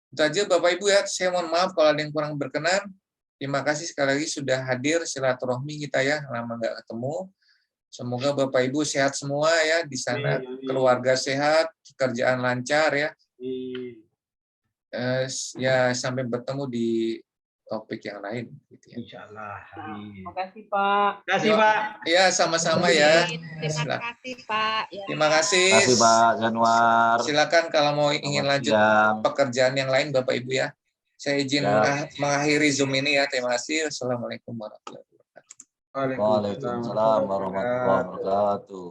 S2: Itu aja Bapak Ibu ya. Saya mohon maaf kalau ada yang kurang berkenan. Terima kasih sekali lagi sudah hadir silaturahmi kita ya. Lama nggak ketemu. Semoga Bapak Ibu sehat semua ya di sana, keluarga sehat, pekerjaan lancar ya. Ya sampai bertemu di topik yang lain. Gitu ya.
S1: Insyaallah.
S5: Terima kasih Pak.
S1: Terima kasih Pak.
S2: Ya sama-sama ya.
S5: Terima kasih Pak. Ya.
S2: Terima kasih.
S6: Terima kasih Pak Januar.
S2: Silakan kalau mau ingin
S6: Selamat
S2: lanjut
S6: siang.
S2: pekerjaan yang lain Bapak Ibu ya. Saya izin mengakhiri Zoom ini ya. Terima kasih. Assalamualaikum warahmatullahi wabarakatuh.
S6: Waalaikumsalam warahmatullahi wabarakatuh.